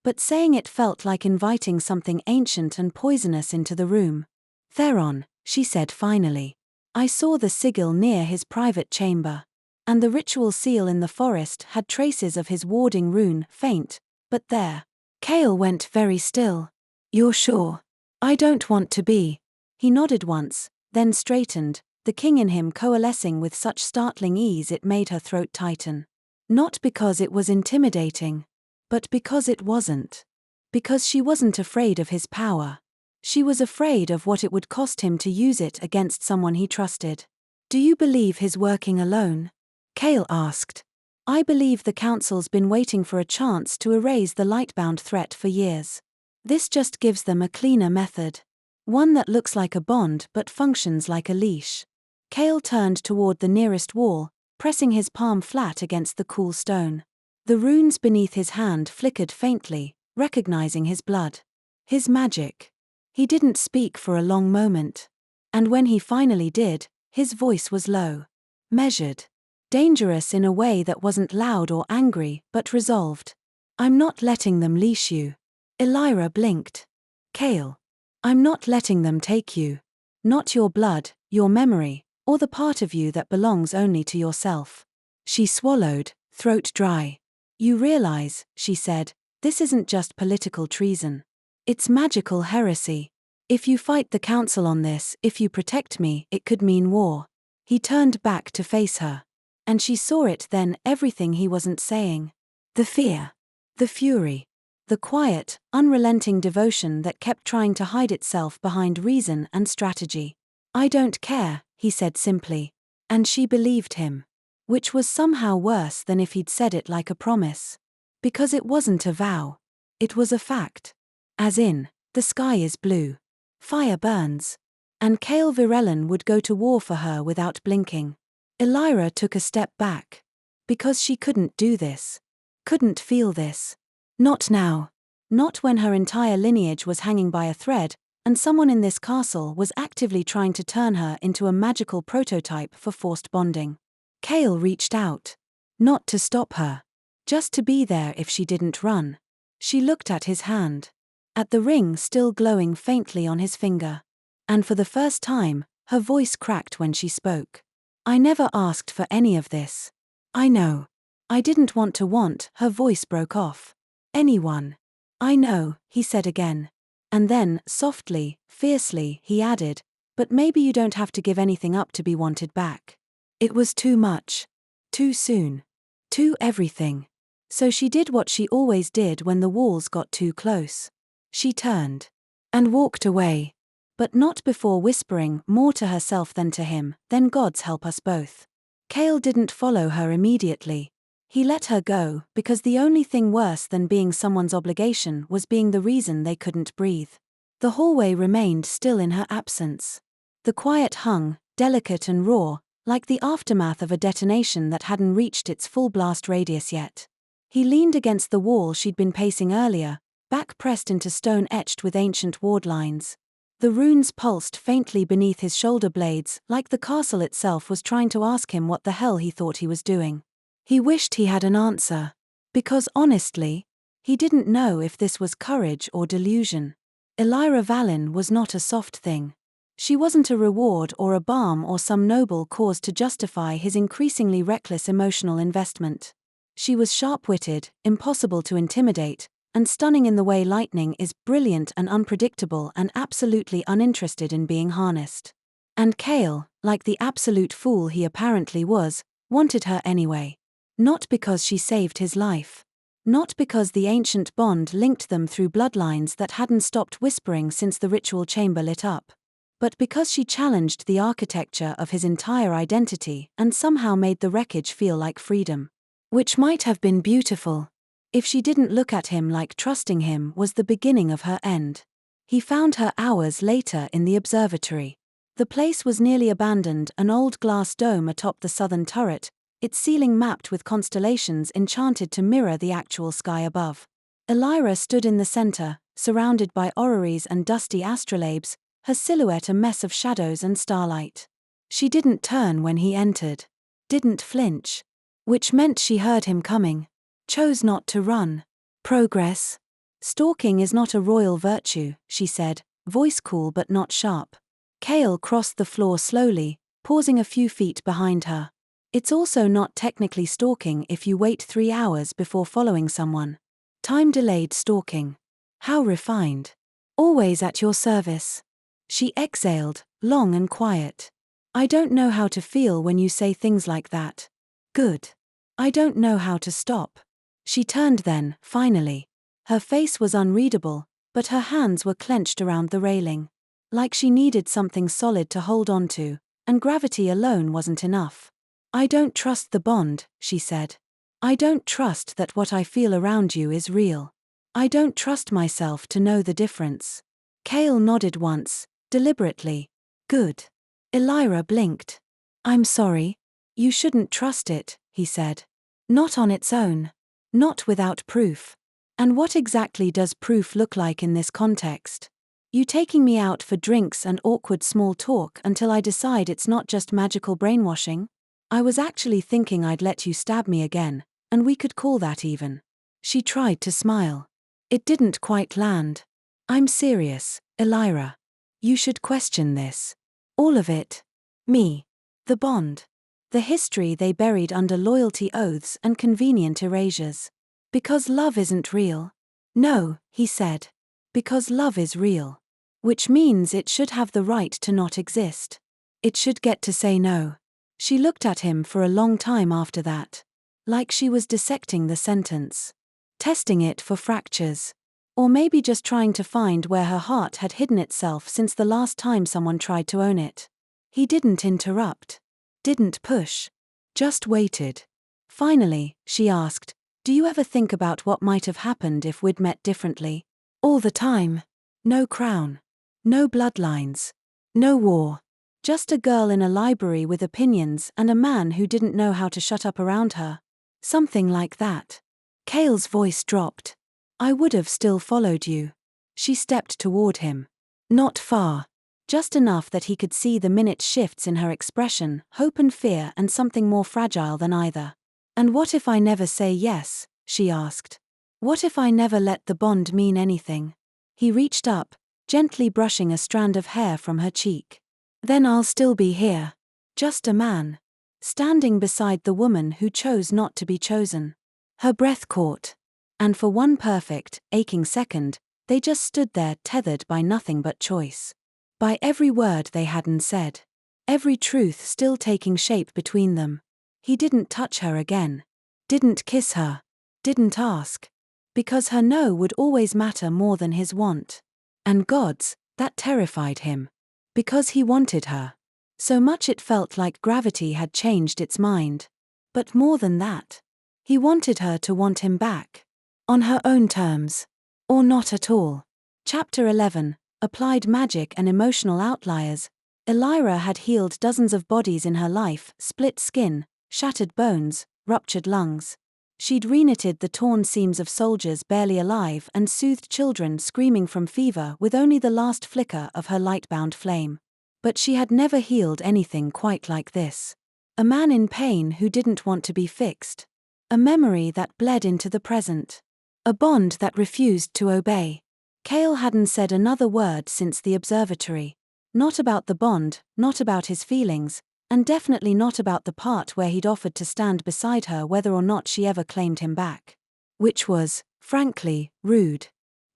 But saying it felt like inviting something ancient and poisonous into the room. Theron, she said finally. I saw the sigil near his private chamber. And the ritual seal in the forest had traces of his warding rune, faint, but there. Kael went very still. You're sure? I don't want to be. He nodded once, then straightened, the king in him coalescing with such startling ease it made her throat tighten. Not because it was intimidating. But because it wasn't. Because she wasn't afraid of his power. She was afraid of what it would cost him to use it against someone he trusted. Do you believe he's working alone? Kael asked. I believe the council's been waiting for a chance to erase the Lightbound threat for years. This just gives them a cleaner method. One that looks like a bond but functions like a leash. Kael turned toward the nearest wall, pressing his palm flat against the cool stone. The runes beneath his hand flickered faintly, recognizing his blood. His magic. He didn't speak for a long moment. And when he finally did, his voice was low. Measured. Dangerous in a way that wasn't loud or angry, but resolved. I'm not letting them leash you. Elira blinked. Kael. I'm not letting them take you. Not your blood, your memory, or the part of you that belongs only to yourself. She swallowed, throat dry. You realize, she said, this isn't just political treason. It's magical heresy. If you fight the council on this, if you protect me, it could mean war. He turned back to face her. And she saw it then, everything he wasn't saying. The fear. The fury. The quiet, unrelenting devotion that kept trying to hide itself behind reason and strategy. I don't care, he said simply. And she believed him. Which was somehow worse than if he'd said it like a promise. Because it wasn't a vow. It was a fact. As in, the sky is blue. Fire burns. And Kael Virellan would go to war for her without blinking. Elira took a step back. Because she couldn't do this. Couldn't feel this. Not now. Not when her entire lineage was hanging by a thread, and someone in this castle was actively trying to turn her into a magical prototype for forced bonding. Kael reached out. Not to stop her. Just to be there if she didn't run. She looked at his hand. At the ring still glowing faintly on his finger. And for the first time, her voice cracked when she spoke. I never asked for any of this. I know. I didn't want, her voice broke off. Anyone. I know, he said again. And then, softly, fiercely, he added, but maybe you don't have to give anything up to be wanted back. It was too much. Too soon. Too everything. So she did what she always did when the walls got too close. She turned. And walked away. But not before whispering more to herself than to him, then Gods help us both. Kael didn't follow her immediately. He let her go, because the only thing worse than being someone's obligation was being the reason they couldn't breathe. The hallway remained still in her absence. The quiet hung, delicate and raw, like the aftermath of a detonation that hadn't reached its full blast radius yet. He leaned against the wall she'd been pacing earlier, back pressed into stone etched with ancient ward lines. The runes pulsed faintly beneath his shoulder blades, like the castle itself was trying to ask him what the hell he thought he was doing. He wished he had an answer. Because honestly, he didn't know if this was courage or delusion. Elira Valen was not a soft thing. She wasn't a reward or a balm or some noble cause to justify his increasingly reckless emotional investment. She was sharp-witted, impossible to intimidate, and stunning in the way lightning is, brilliant and unpredictable and absolutely uninterested in being harnessed. And Kael, like the absolute fool he apparently was, wanted her anyway. Not because she saved his life. Not because the ancient bond linked them through bloodlines that hadn't stopped whispering since the ritual chamber lit up. But because she challenged the architecture of his entire identity and somehow made the wreckage feel like freedom. Which might have been beautiful. If she didn't look at him like trusting him was the beginning of her end. He found her hours later in the observatory. The place was nearly abandoned, an old glass dome atop the southern turret, its ceiling mapped with constellations enchanted to mirror the actual sky above. Elira stood in the center, surrounded by orreries and dusty astrolabes, her silhouette a mess of shadows and starlight. She didn't turn when he entered. Didn't flinch. Which meant she heard him coming. Chose not to run. Progress. Stalking is not a royal virtue, she said, voice cool but not sharp. Kael crossed the floor slowly, pausing a few feet behind her. It's also not technically stalking if you wait 3 hours before following someone. Time-delayed stalking. How refined. Always at your service. She exhaled, long and quiet. I don't know how to feel when you say things like that. Good. I don't know how to stop. She turned then, finally. Her face was unreadable, but her hands were clenched around the railing. Like she needed something solid to hold on to, and gravity alone wasn't enough. I don't trust the bond, she said. I don't trust that what I feel around you is real. I don't trust myself to know the difference. Kael nodded once, deliberately. Good. Elira blinked. I'm sorry. You shouldn't trust it, he said. Not on its own. Not without proof. And what exactly does proof look like in this context? You taking me out for drinks and awkward small talk until I decide it's not just magical brainwashing? I was actually thinking I'd let you stab me again, and we could call that even. She tried to smile. It didn't quite land. I'm serious, Elira. You should question this. All of it. Me. The bond. The history they buried under loyalty oaths and convenient erasures. Because love isn't real. No, he said. Because love is real. Which means it should have the right to not exist. It should get to say no. She looked at him for a long time after that. Like she was dissecting the sentence. Testing it for fractures. Or maybe just trying to find where her heart had hidden itself since the last time someone tried to own it. He didn't interrupt. Didn't push. Just waited. Finally, she asked, do you ever think about what might have happened if we'd met differently? All the time. No crown. No bloodlines. No war. Just a girl in a library with opinions and a man who didn't know how to shut up around her. Something like that. Kael's voice dropped. I would have still followed you. She stepped toward him. Not far. Just enough that he could see the minute shifts in her expression, hope and fear and something more fragile than either. And what if I never say yes? She asked. What if I never let the bond mean anything? He reached up, gently brushing a strand of hair from her cheek. Then I'll still be here. Just a man. Standing beside the woman who chose not to be chosen. Her breath caught. And for one perfect, aching second, they just stood there tethered by nothing but choice. By every word they hadn't said. Every truth still taking shape between them. He didn't touch her again. Didn't kiss her. Didn't ask. Because her no would always matter more than his want. And gods, that terrified him. Because he wanted her. So much it felt like gravity had changed its mind. But more than that. He wanted her to want him back. On her own terms. Or not at all. Chapter 11, Applied Magic and Emotional Outliers. Elira had healed dozens of bodies in her life, split skin, shattered bones, ruptured lungs. She'd reknitted the torn seams of soldiers barely alive and soothed children screaming from fever with only the last flicker of her Lightbound flame. But she had never healed anything quite like this. A man in pain who didn't want to be fixed. A memory that bled into the present. A bond that refused to obey. Kael hadn't said another word since the observatory. Not about the bond, not about his feelings, and definitely not about the part where he'd offered to stand beside her whether or not she ever claimed him back. Which was, frankly, rude.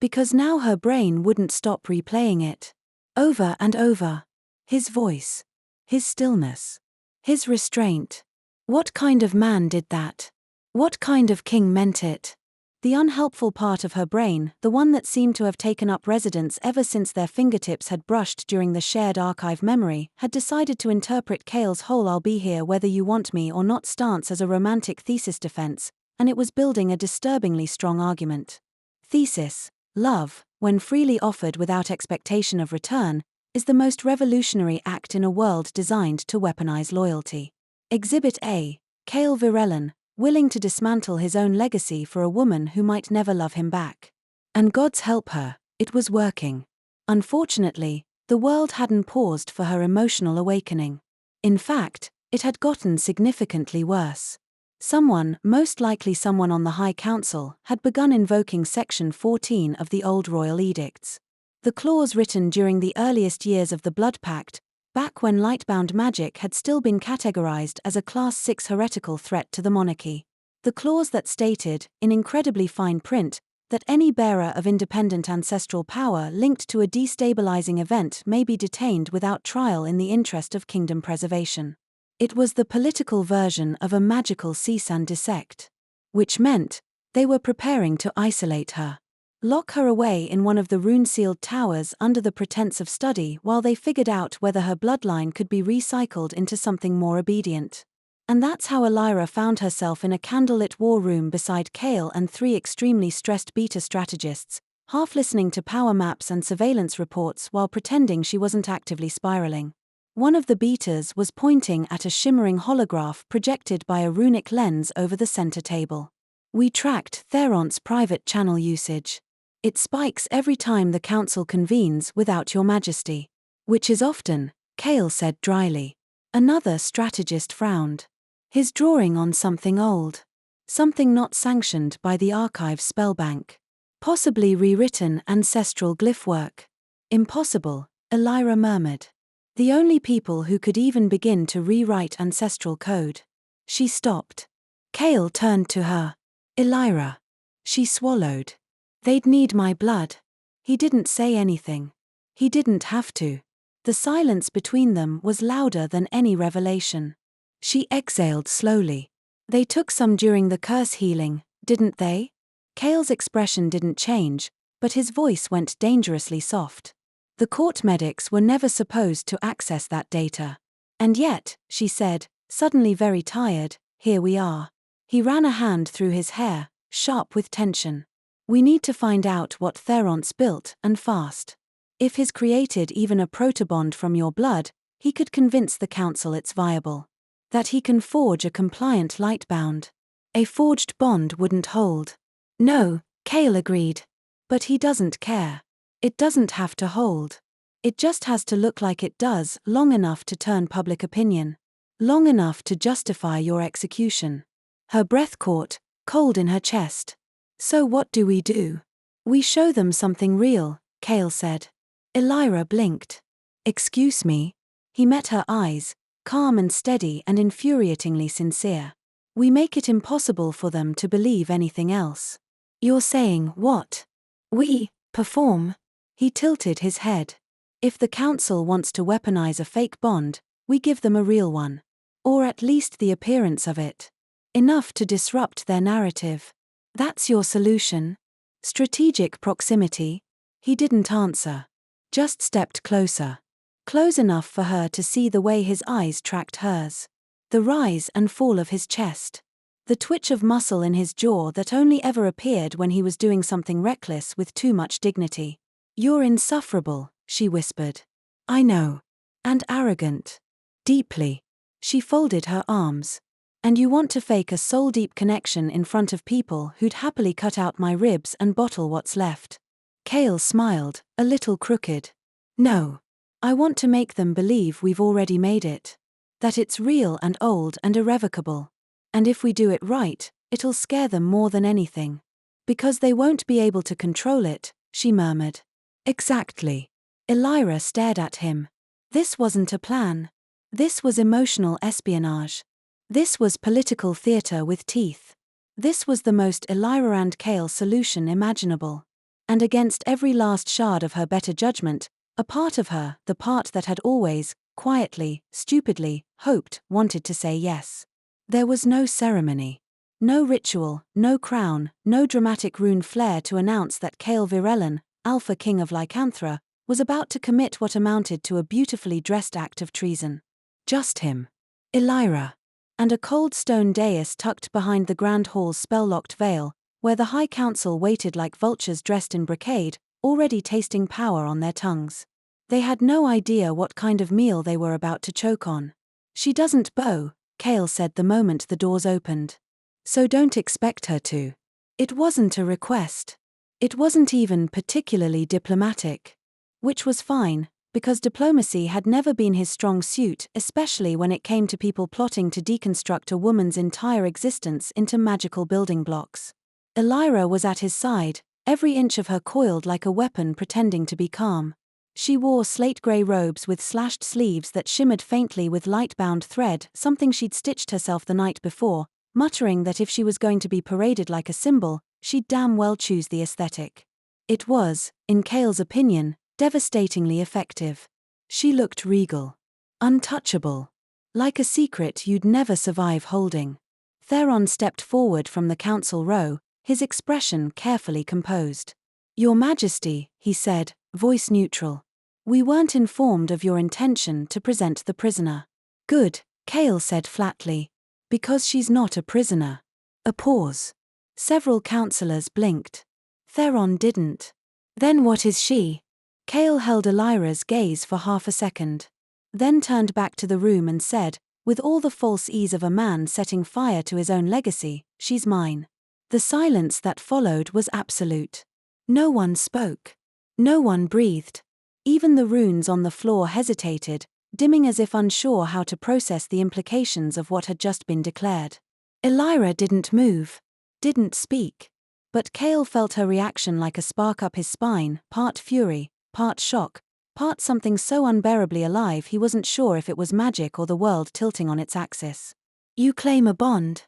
Because now her brain wouldn't stop replaying it. Over and over. His voice. His stillness. His restraint. What kind of man did that? What kind of king meant it? The unhelpful part of her brain, the one that seemed to have taken up residence ever since their fingertips had brushed during the shared archive memory, had decided to interpret Kael's whole "I'll be here whether you want me or not" stance as a romantic thesis defense, and it was building a disturbingly strong argument. Thesis: love, when freely offered without expectation of return, is the most revolutionary act in a world designed to weaponize loyalty. Exhibit A: Kael Virellan, willing to dismantle his own legacy for a woman who might never love him back. And God's help her, it was working. Unfortunately, the world hadn't paused for her emotional awakening. In fact, it had gotten significantly worse. Someone, most likely someone on the High Council, had begun invoking Section 14 of the old royal edicts. The clause written during the earliest years of the Blood Pact, back when Lightbound magic had still been categorized as a Class 6 heretical threat to the monarchy. The clause that stated, in incredibly fine print, that any bearer of independent ancestral power linked to a destabilizing event may be detained without trial in the interest of kingdom preservation. It was the political version of a magical cease and desist. Which meant, they were preparing to isolate her. Lock her away in one of the rune-sealed towers under the pretense of study while they figured out whether her bloodline could be recycled into something more obedient. And that's how Elira found herself in a candlelit war room beside Kael and 3 extremely stressed beta strategists, half listening to power maps and surveillance reports while pretending she wasn't actively spiraling. One of the betas was pointing at a shimmering holograph projected by a runic lens over the center table. We tracked Theron's private channel usage. It spikes every time the council convenes without your majesty. Which is often, Kael said dryly. Another strategist frowned. His drawing on something old. Something not sanctioned by the archive spellbank. Possibly rewritten ancestral glyph work. Impossible, Elira murmured. The only people who could even begin to rewrite ancestral code. She stopped. Kael turned to her. Elira. She swallowed. They'd need my blood. He didn't say anything. He didn't have to. The silence between them was louder than any revelation. She exhaled slowly. They took some during the curse healing, didn't they? Kael's expression didn't change, but his voice went dangerously soft. The court medics were never supposed to access that data. And yet, she said, suddenly very tired, here we are. He ran a hand through his hair, sharp with tension. We need to find out what Theron's built, and fast. If he's created even a protobond from your blood, he could convince the council it's viable. That he can forge a compliant Lightbound. A forged bond wouldn't hold. No, Kael agreed. But he doesn't care. It doesn't have to hold. It just has to look like it does, long enough to turn public opinion. Long enough to justify your execution. Her breath caught, cold in her chest. So what do? We show them something real, Kael said. Elira blinked. Excuse me? He met her eyes, calm and steady and infuriatingly sincere. We make it impossible for them to believe anything else. You're saying what? We perform? He tilted his head. If the council wants to weaponize a fake bond, we give them a real one. Or at least the appearance of it. Enough to disrupt their narrative. That's your solution? Strategic proximity? He didn't answer. Just stepped closer. Close enough for her to see the way his eyes tracked hers. The rise and fall of his chest. The twitch of muscle in his jaw that only ever appeared when he was doing something reckless with too much dignity. You're insufferable, she whispered. I know. And arrogant. Deeply. She folded her arms. And you want to fake a soul-deep connection in front of people who'd happily cut out my ribs and bottle what's left. Kael smiled, a little crooked. No. I want to make them believe we've already made it. That it's real and old and irrevocable. And if we do it right, it'll scare them more than anything. Because they won't be able to control it, she murmured. Exactly. Elira stared at him. This wasn't a plan. This was emotional espionage. This was political theater with teeth. This was the most Elira and Kael solution imaginable. And against every last shard of her better judgment, A part of her, the part that had always, quietly, stupidly, hoped, wanted to say yes. There was no ceremony. No ritual, no crown, no dramatic rune flare to announce that Kael Virellan, Alpha King of Lycanthra, was about to commit what amounted to a beautifully dressed act of treason. Just him. Elira. And a cold stone dais tucked behind the Grand Hall's spell-locked veil, where the High Council waited like vultures dressed in brocade, already tasting power on their tongues. They had no idea what kind of meal they were about to choke on. She doesn't bow, Kael said the moment the doors opened. So don't expect her to. It wasn't a request. It wasn't even particularly diplomatic. Which was fine, because diplomacy had never been his strong suit, especially when it came to people plotting to deconstruct a woman's entire existence into magical building blocks. Elira was at his side, every inch of her coiled like a weapon pretending to be calm. She wore slate-grey robes with slashed sleeves that shimmered faintly with Lightbound thread, something she'd stitched herself the night before, muttering that if she was going to be paraded like a symbol, she'd damn well choose the aesthetic. It was, in Kael's opinion, devastatingly effective. She looked regal. Untouchable. Like a secret you'd never survive holding. Theron stepped forward from the council row, his expression carefully composed. "Your Majesty," he said, voice neutral. "We weren't informed of your intention to present the prisoner." "Good," Kael said flatly. "Because she's not a prisoner." A pause. Several councillors blinked. Theron didn't. "Then what is she?" Kael held Elira's gaze for half a second. Then turned back to the room and said, with all the false ease of a man setting fire to his own legacy, "She's mine." The silence that followed was absolute. No one spoke. No one breathed. Even the runes on the floor hesitated, dimming as if unsure how to process the implications of what had just been declared. Elira didn't move. Didn't speak. But Kael felt her reaction like a spark up his spine, part fury, part shock, part something so unbearably alive he wasn't sure if it was magic or the world tilting on its axis. "You claim a bond?"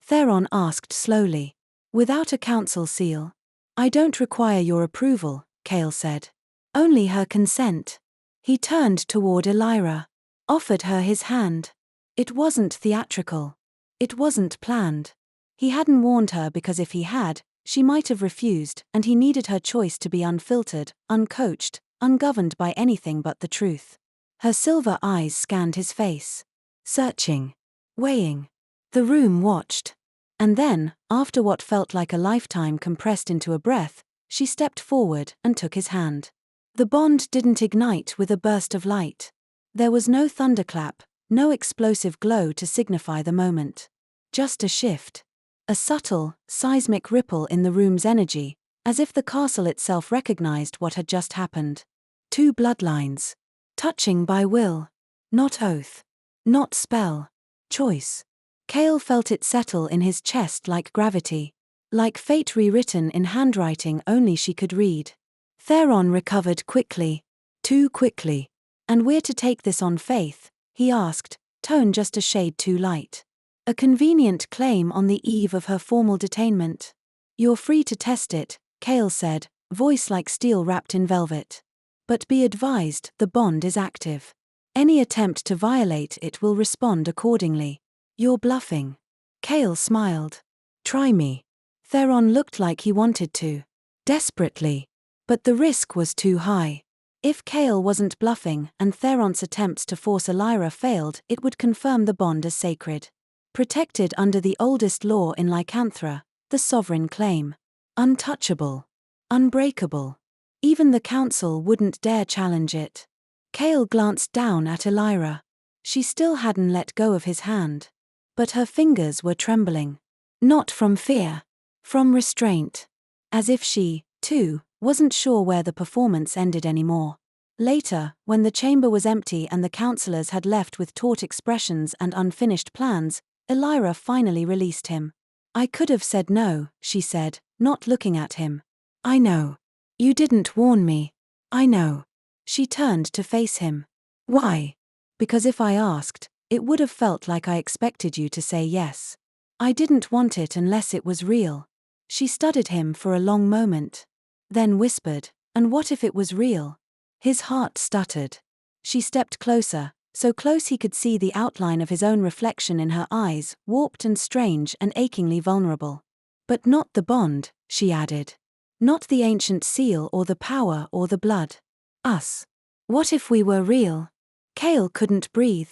Theron asked slowly. "Without a council seal." "I don't require your approval," Kael said. "Only her consent." He turned toward Elira. Offered her his hand. It wasn't theatrical. It wasn't planned. He hadn't warned her because if he had, she might have refused, and he needed her choice to be unfiltered, uncoached, ungoverned by anything but the truth. Her silver eyes scanned his face. Searching. Weighing. The room watched. And then, after what felt like a lifetime compressed into a breath, she stepped forward and took his hand. The bond didn't ignite with a burst of light. There was no thunderclap, no explosive glow to signify the moment. Just a shift. A subtle, seismic ripple in the room's energy, as if the castle itself recognized what had just happened. Two bloodlines. Touching by will. Not oath. Not spell. Choice. Kael felt it settle in his chest like gravity. Like fate rewritten in handwriting only she could read. Theron recovered quickly. Too quickly. "And we're to take this on faith?" he asked, tone just a shade too light. "A convenient claim on the eve of her formal detainment." "You're free to test it," Kael said, voice like steel wrapped in velvet. "But be advised, the bond is active. Any attempt to violate it will respond accordingly." "You're bluffing." Kael smiled. "Try me." Theron looked like he wanted to. Desperately. But the risk was too high. If Kael wasn't bluffing and Theron's attempts to force Elira failed, it would confirm the bond as sacred. Protected under the oldest law in Lycanthra, the sovereign claim. Untouchable. Unbreakable. Even the council wouldn't dare challenge it. Kael glanced down at Elira. She still hadn't let go of his hand. But her fingers were trembling. Not from fear. From restraint. As if she, too, wasn't sure where the performance ended anymore. Later, when the chamber was empty and the councillors had left with taut expressions and unfinished plans, Elira finally released him. "I could have said no," she said, not looking at him. "I know. You didn't warn me. I know." She turned to face him. "Why?" "Because if I asked, it would have felt like I expected you to say yes. I didn't want it unless it was real." She studied him for a long moment. Then whispered, "And what if it was real?" His heart stuttered. She stepped closer, so close he could see the outline of his own reflection in her eyes, warped and strange and achingly vulnerable. But not the bond, she added. Not the ancient seal or the power or the blood. Us. What if we were real? Kael couldn't breathe.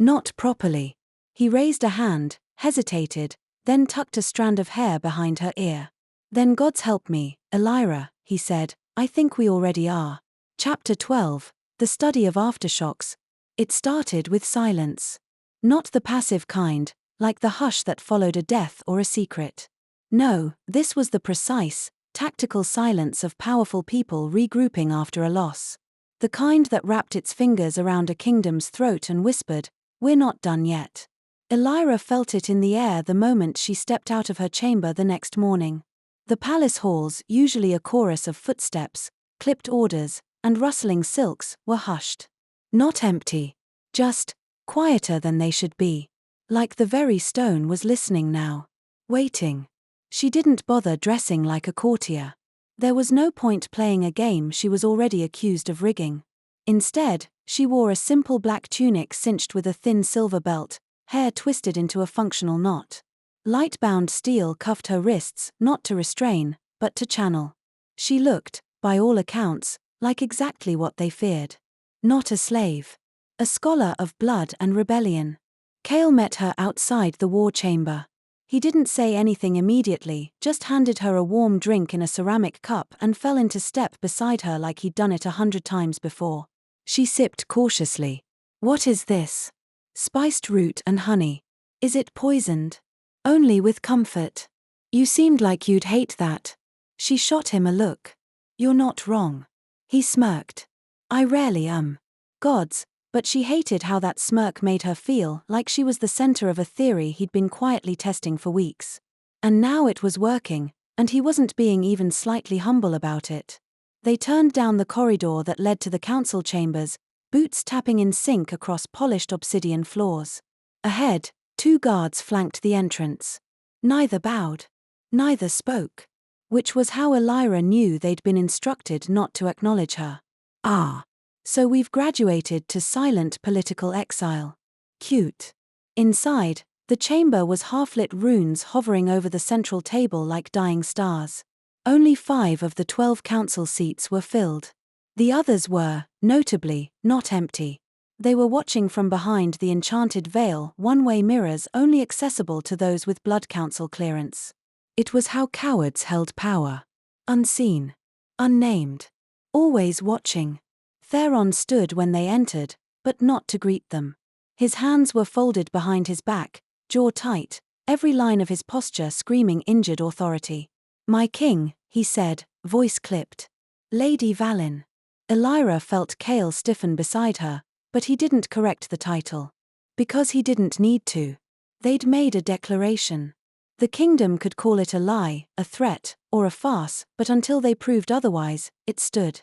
Not properly. He raised a hand, hesitated, then tucked a strand of hair behind her ear. Then God's help me, Elira, he said, I think we already are. Chapter 12, The Study of Aftershocks. It started with silence. Not the passive kind, like the hush that followed a death or a secret. No, this was the precise, tactical silence of powerful people regrouping after a loss. The kind that wrapped its fingers around a kingdom's throat and whispered, "We're not done yet." Elira felt it in the air the moment she stepped out of her chamber the next morning. The palace halls, usually a chorus of footsteps, clipped orders, and rustling silks, were hushed. Not empty. Just quieter than they should be. Like the very stone was listening now. Waiting. She didn't bother dressing like a courtier. There was no point playing a game she was already accused of rigging. Instead, she wore a simple black tunic cinched with a thin silver belt, hair twisted into a functional knot. Lightbound steel cuffed her wrists, not to restrain, but to channel. She looked, by all accounts, like exactly what they feared. Not a slave. A scholar of blood and rebellion. Kael met her outside the war chamber. He didn't say anything immediately, just handed her a warm drink in a ceramic cup and fell into step beside her like he'd done it 100 times before. She sipped cautiously. What is this? Spiced root and honey. Is it poisoned? Only with comfort. You seemed like you'd hate that. She shot him a look. You're not wrong. He smirked. I rarely am. Gods, but she hated how that smirk made her feel like she was the center of a theory he'd been quietly testing for weeks. And now it was working, and he wasn't being even slightly humble about it. They turned down the corridor that led to the council chambers, boots tapping in sync across polished obsidian floors. Ahead, 2 guards flanked the entrance. Neither bowed. Neither spoke. Which was how Elira knew they'd been instructed not to acknowledge her. Ah. So we've graduated to silent political exile. Cute. Inside, the chamber was half-lit runes hovering over the central table like dying stars. Only 5 of the 12 council seats were filled. The others were, notably, not empty. They were watching from behind the enchanted veil, one-way mirrors only accessible to those with blood council clearance. It was how cowards held power. Unseen. Unnamed. Always watching. Theron stood when they entered, but not to greet them. His hands were folded behind his back, jaw tight, every line of his posture screaming injured authority. My king, he said, voice clipped. Lady Valen. Elira felt Kael stiffen beside her, but he didn't correct the title. Because he didn't need to. They'd made a declaration. The kingdom could call it a lie, a threat, or a farce, but until they proved otherwise, it stood.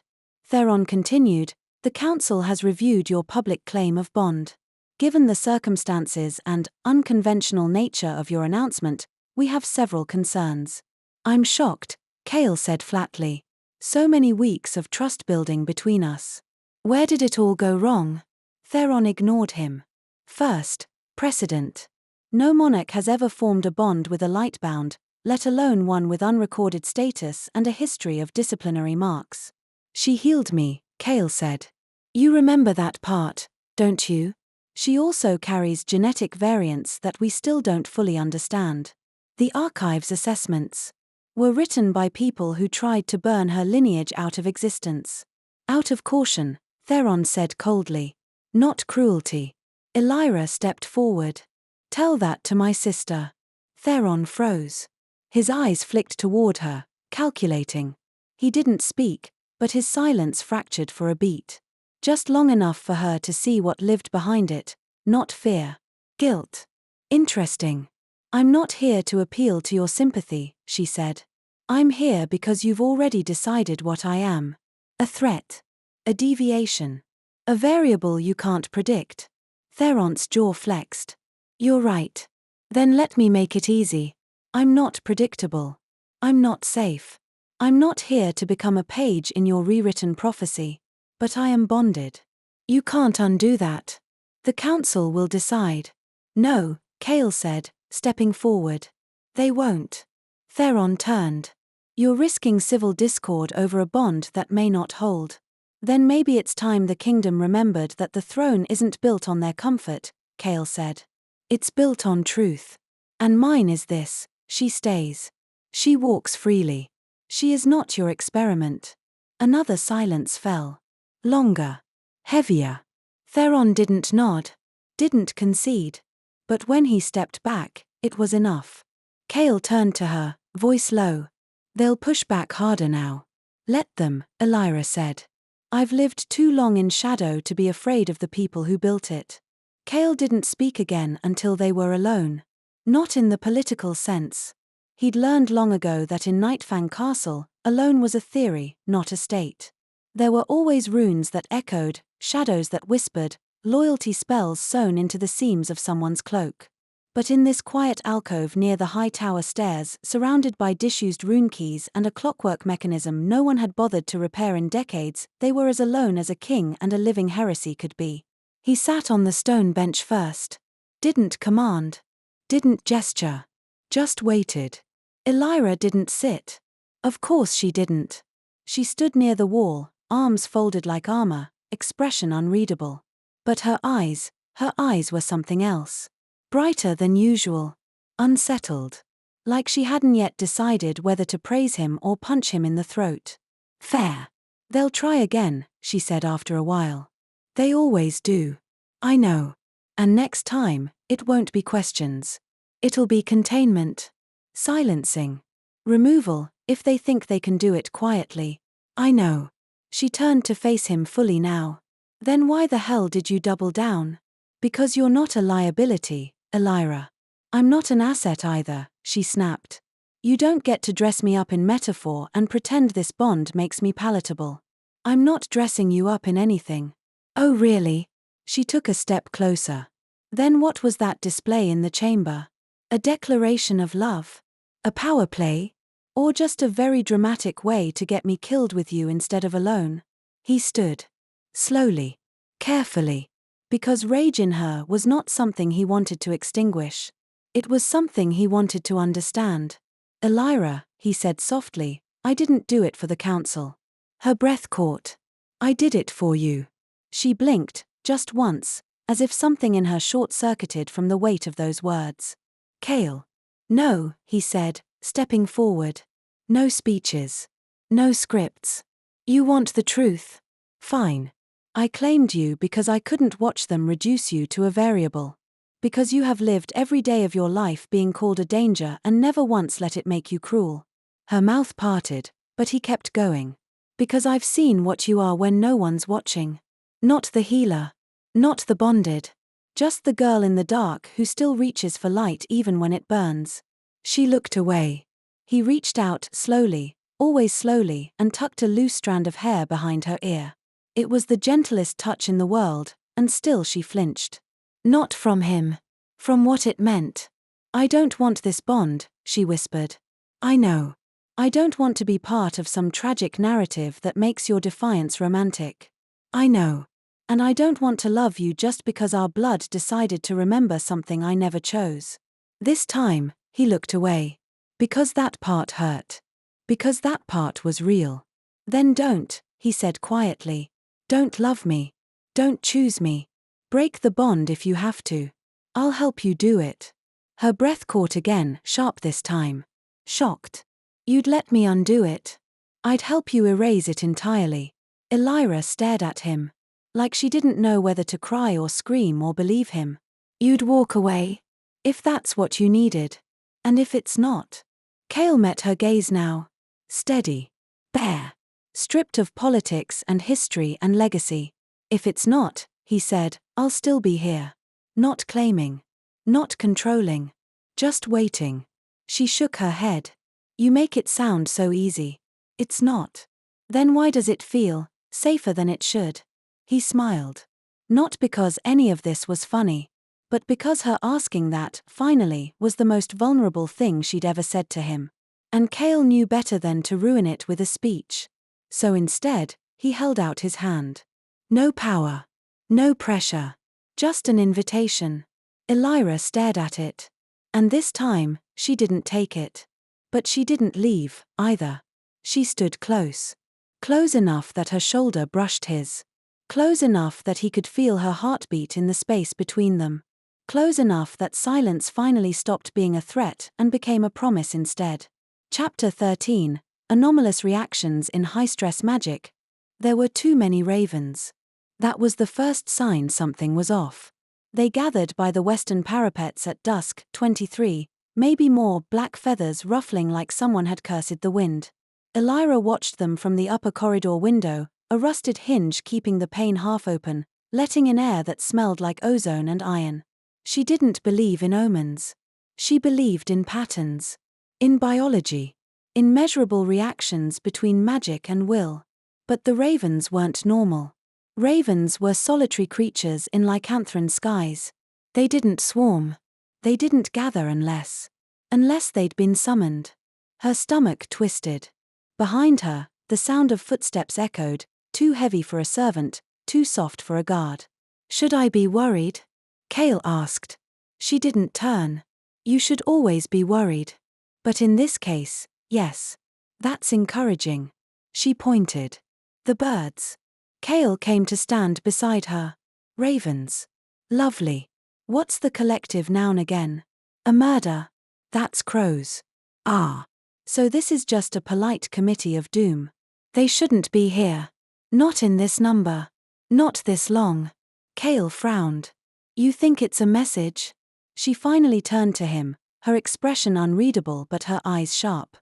Theron continued, the council has reviewed your public claim of bond. Given the circumstances and unconventional nature of your announcement, we have several concerns. I'm shocked, Kael said flatly. So many weeks of trust building between us. Where did it all go wrong? Theron ignored him. First, precedent. No monarch has ever formed a bond with a Lightbound, let alone one with unrecorded status and a history of disciplinary marks. She healed me, Kael said. You remember that part, don't you? She also carries genetic variants that we still don't fully understand. The archive's assessments were written by people who tried to burn her lineage out of existence. Out of caution, Theron said coldly. Not cruelty. Elira stepped forward. Tell that to my sister. Theron froze. His eyes flicked toward her, calculating. He didn't speak, but his silence fractured for a beat. Just long enough for her to see what lived behind it, not fear. Guilt. Interesting. I'm not here to appeal to your sympathy, she said. I'm here because you've already decided what I am. A threat. A deviation. A variable you can't predict. Theron's jaw flexed. You're right. Then let me make it easy. I'm not predictable. I'm not safe. I'm not here to become a page in your rewritten prophecy. But I am bonded. You can't undo that. The council will decide. No, Kael said, stepping forward. They won't. Theron turned. You're risking civil discord over a bond that may not hold. Then maybe it's time the kingdom remembered that the throne isn't built on their comfort, Kael said. It's built on truth. And mine is this: she stays. She walks freely. She is not your experiment. Another silence fell. Longer. Heavier. Theron didn't nod. Didn't concede. But when he stepped back, it was enough. Kael turned to her, voice low. They'll push back harder now. Let them, Elira said. I've lived too long in shadow to be afraid of the people who built it. Kael didn't speak again until they were alone. Not in the political sense. He'd learned long ago that in Nightfang Castle, alone was a theory, not a state. There were always runes that echoed, shadows that whispered, loyalty spells sewn into the seams of someone's cloak. But in this quiet alcove near the high tower stairs, surrounded by disused rune keys and a clockwork mechanism no one had bothered to repair in decades, they were as alone as a king and a living heresy could be. He sat on the stone bench first. Didn't command. Didn't gesture. Just waited. Elira didn't sit. Of course she didn't. She stood near the wall, arms folded like armor, expression unreadable. But her eyes were something else. Brighter than usual. Unsettled. Like she hadn't yet decided whether to praise him or punch him in the throat. Fair. They'll try again, she said after a while. They always do. I know. And next time, it won't be questions. It'll be containment. Silencing. Removal, if they think they can do it quietly. I know. She turned to face him fully now. Then why the hell did you double down? Because you're not a liability, Elira. I'm not an asset either, she snapped. You don't get to dress me up in metaphor and pretend this bond makes me palatable. I'm not dressing you up in anything. Oh really? She took a step closer. Then what was that display in the chamber? A declaration of love? A power play? Or just a very dramatic way to get me killed with you instead of alone? He stood. Slowly. Carefully. Because rage in her was not something he wanted to extinguish. It was something he wanted to understand. Elira, he said softly, I didn't do it for the council. Her breath caught. I did it for you. She blinked, just once, as if something in her short-circuited from the weight of those words. Kael. No, he said, stepping forward. No speeches. No scripts. You want the truth? Fine. I claimed you because I couldn't watch them reduce you to a variable. Because you have lived every day of your life being called a danger and never once let it make you cruel. Her mouth parted, but he kept going. Because I've seen what you are when no one's watching. Not the healer. Not the bonded. Just the girl in the dark who still reaches for light even when it burns. She looked away. He reached out slowly, always slowly, and tucked a loose strand of hair behind her ear. It was the gentlest touch in the world, and still she flinched. Not from him. From what it meant. I don't want this bond, she whispered. I know. I don't want to be part of some tragic narrative that makes your defiance romantic. I know. And I don't want to love you just because our blood decided to remember something I never chose. This time, he looked away. Because that part hurt. Because that part was real. Then don't, he said quietly. Don't love me. Don't choose me. Break the bond if you have to. I'll help you do it. Her breath caught again, sharp this time. Shocked. You'd let me undo it. I'd help you erase it entirely. Elira stared at him. Like she didn't know whether to cry or scream or believe him. You'd walk away? If that's what you needed. And if it's not? Kael met her gaze now. Steady. Bare. Stripped of politics and history and legacy. If it's not, he said, I'll still be here. Not claiming. Not controlling. Just waiting. She shook her head. You make it sound so easy. It's not. Then why does it feel safer than it should? He smiled. Not because any of this was funny, but because her asking that, finally, was the most vulnerable thing she'd ever said to him. And Kael knew better than to ruin it with a speech. So instead, He held out his hand. No power. No pressure. Just an invitation. Elira stared at it. And this time, she didn't take it. But she didn't leave, either. She stood close. Close enough that her shoulder brushed his. Close enough that he could feel her heartbeat in the space between them. Close enough that silence finally stopped being a threat and became a promise instead. Chapter 13. Anomalous Reactions in High-Stress Magic. There were too many ravens. That was the first sign something was off. They gathered by the western parapets at dusk, 23, maybe more, black feathers ruffling like someone had cursed the wind. Elira watched them from the upper corridor window, a rusted hinge keeping the pane half open, letting in air that smelled like ozone and iron. She didn't believe in omens. She believed in patterns. In biology. In measurable reactions between magic and will. But the ravens weren't normal. Ravens were solitary creatures in lycanthran skies. They didn't swarm. They didn't gather unless they'd been summoned. Her stomach twisted. Behind her, the sound of footsteps echoed, too heavy for a servant, too soft for a guard. Should I be worried? Kael asked. She didn't turn. You should always be worried. But in this case, yes. That's encouraging. She pointed. The birds. Kael came to stand beside her. Ravens. Lovely. What's the collective noun again? A murder. That's crows. Ah. So this is just a polite committee of doom. They shouldn't be here. Not in this number. Not this long. Kael frowned. You think it's a message? She finally turned to him, her expression unreadable but her eyes sharp.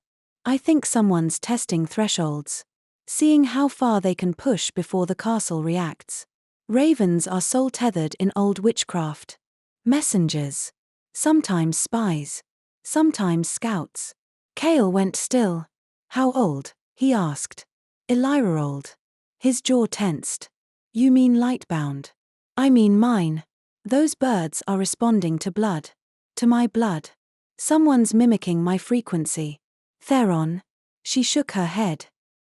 I think someone's testing thresholds. Seeing how far they can push before the castle reacts. Ravens are soul-tethered in old witchcraft. Messengers. Sometimes spies. Sometimes scouts. Kael went still. How old? He asked. Elira old. His jaw tensed. You mean Lightbound? I mean mine. Those birds are responding to blood. To my blood. Someone's mimicking my frequency. Theron. She shook her head.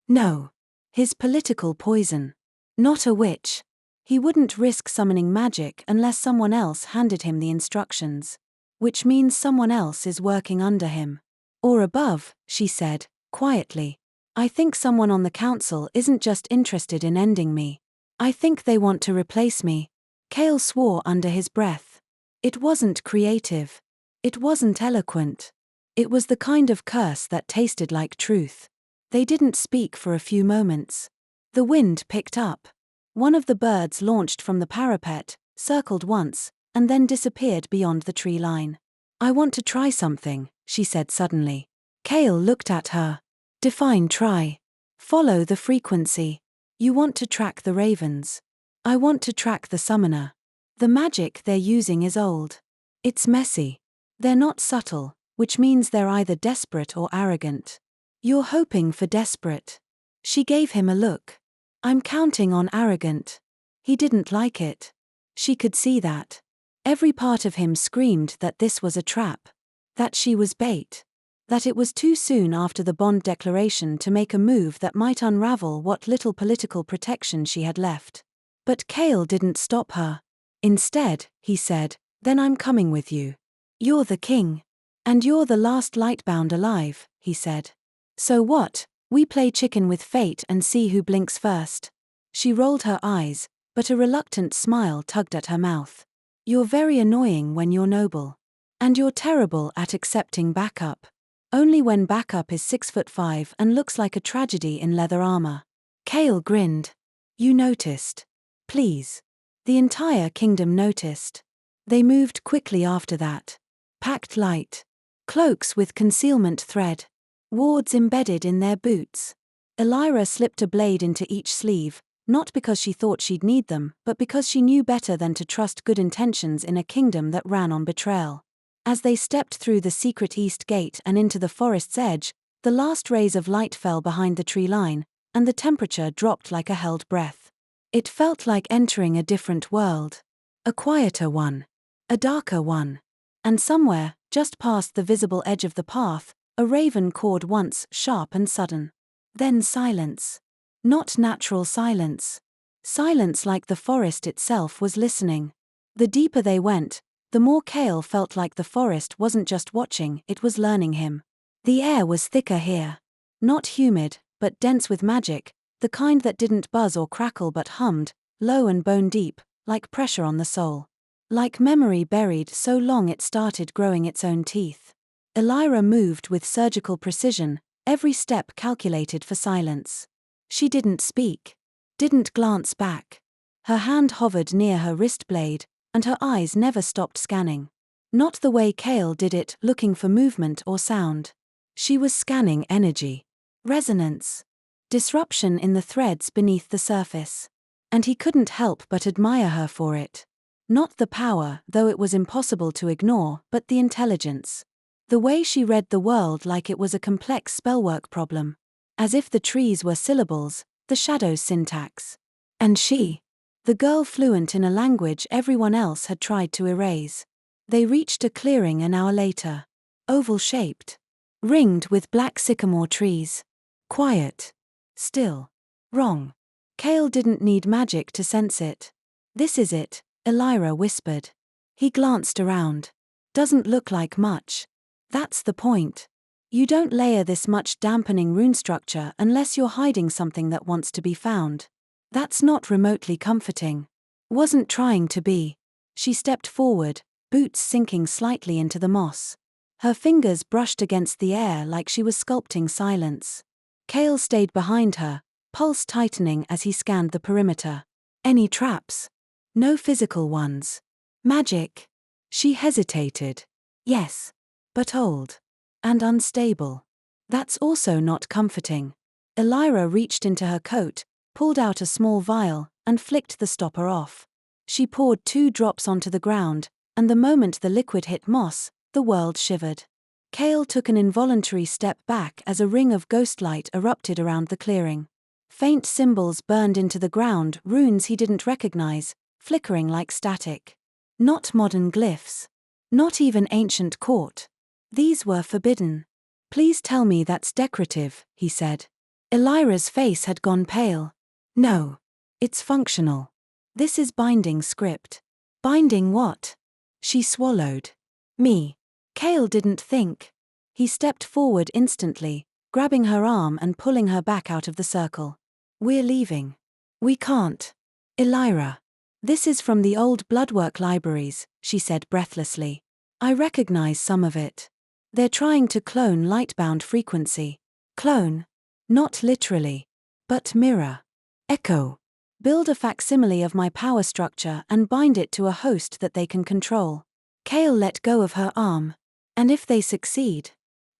No. His political poison. Not a witch. He wouldn't risk summoning magic unless someone else handed him the instructions. Which means someone else is working under him. Or above, she said, quietly. I think someone on the council isn't just interested in ending me. I think they want to replace me. Kael swore under his breath. It wasn't creative. It wasn't eloquent. It was the kind of curse that tasted like truth. They didn't speak for a few moments. The wind picked up. One of the birds launched from the parapet, circled once, and then disappeared beyond the tree line. I want to try something, she said suddenly. Kael looked at her. Define try. Follow the frequency. You want to track the ravens. I want to track the summoner. The magic they're using is old. It's messy. They're not subtle, which means they're either desperate or arrogant. You're hoping for desperate. She gave him a look. I'm counting on arrogant. He didn't like it. She could see that. Every part of him screamed that this was a trap. That she was bait. That it was too soon after the bond declaration to make a move that might unravel what little political protection she had left. But Kael didn't stop her. Instead, he said, then I'm coming with you. You're the king. And you're the last Lightbound alive, he said. So what? We play chicken with fate and see who blinks first. She rolled her eyes, but a reluctant smile tugged at her mouth. You're very annoying when you're noble. And you're terrible at accepting backup. Only when backup is 6'5" and looks like a tragedy in leather armor. Kael grinned. You noticed. Please. The entire kingdom noticed. They moved quickly after that. Packed light. Cloaks with concealment thread. Wards embedded in their boots. Elira slipped a blade into each sleeve, not because she thought she'd need them, but because she knew better than to trust good intentions in a kingdom that ran on betrayal. As they stepped through the secret east gate and into the forest's edge, the last rays of light fell behind the tree line, and the temperature dropped like a held breath. It felt like entering a different world. A quieter one. A darker one. And somewhere, just past the visible edge of the path, a raven cawed once, sharp and sudden. Then silence. Not natural silence. Silence like the forest itself was listening. The deeper they went, the more Kael felt like the forest wasn't just watching, it was learning him. The air was thicker here. Not humid, but dense with magic, the kind that didn't buzz or crackle but hummed, low and bone deep, like pressure on the soul. Like memory buried so long it started growing its own teeth. Elira moved with surgical precision, every step calculated for silence. She didn't speak. Didn't glance back. Her hand hovered near her wrist blade, and her eyes never stopped scanning. Not the way Kael did it, looking for movement or sound. She was scanning energy. Resonance. Disruption in the threads beneath the surface. And he couldn't help but admire her for it. Not the power, though it was impossible to ignore, but the intelligence. The way she read the world like it was a complex spellwork problem. As if the trees were syllables, the shadows syntax. And she? The girl fluent in a language everyone else had tried to erase. They reached a clearing an hour later. Oval-shaped. Ringed with black sycamore trees. Quiet. Still. Wrong. Kael didn't need magic to sense it. This is it, Elira whispered. He glanced around. Doesn't look like much. That's the point. You don't layer this much dampening rune structure unless you're hiding something that wants to be found. That's not remotely comforting. Wasn't trying to be. She stepped forward, boots sinking slightly into the moss. Her fingers brushed against the air like she was sculpting silence. Kael stayed behind her, pulse tightening as he scanned the perimeter. Any traps? No physical ones. Magic? She hesitated. Yes. But old. And unstable. That's also not comforting. Elira reached into her coat, pulled out a small vial, and flicked the stopper off. She poured 2 drops onto the ground, and the moment the liquid hit moss, the world shivered. Kael took an involuntary step back as a ring of ghostlight erupted around the clearing. Faint symbols burned into the ground, runes he didn't recognize, flickering like static. Not modern glyphs. Not even ancient court. These were forbidden. Please tell me that's decorative, he said. Elira's face had gone pale. No. It's functional. This is binding script. Binding what? She swallowed. Me. Kael didn't think. He stepped forward instantly, grabbing her arm and pulling her back out of the circle. We're leaving. We can't. Elira. This is from the old bloodwork libraries, she said breathlessly. I recognize some of it. They're trying to clone Lightbound frequency. Clone? Not literally. But mirror. Echo. Build a facsimile of my power structure and bind it to a host that they can control. Kael let go of her arm. And if they succeed?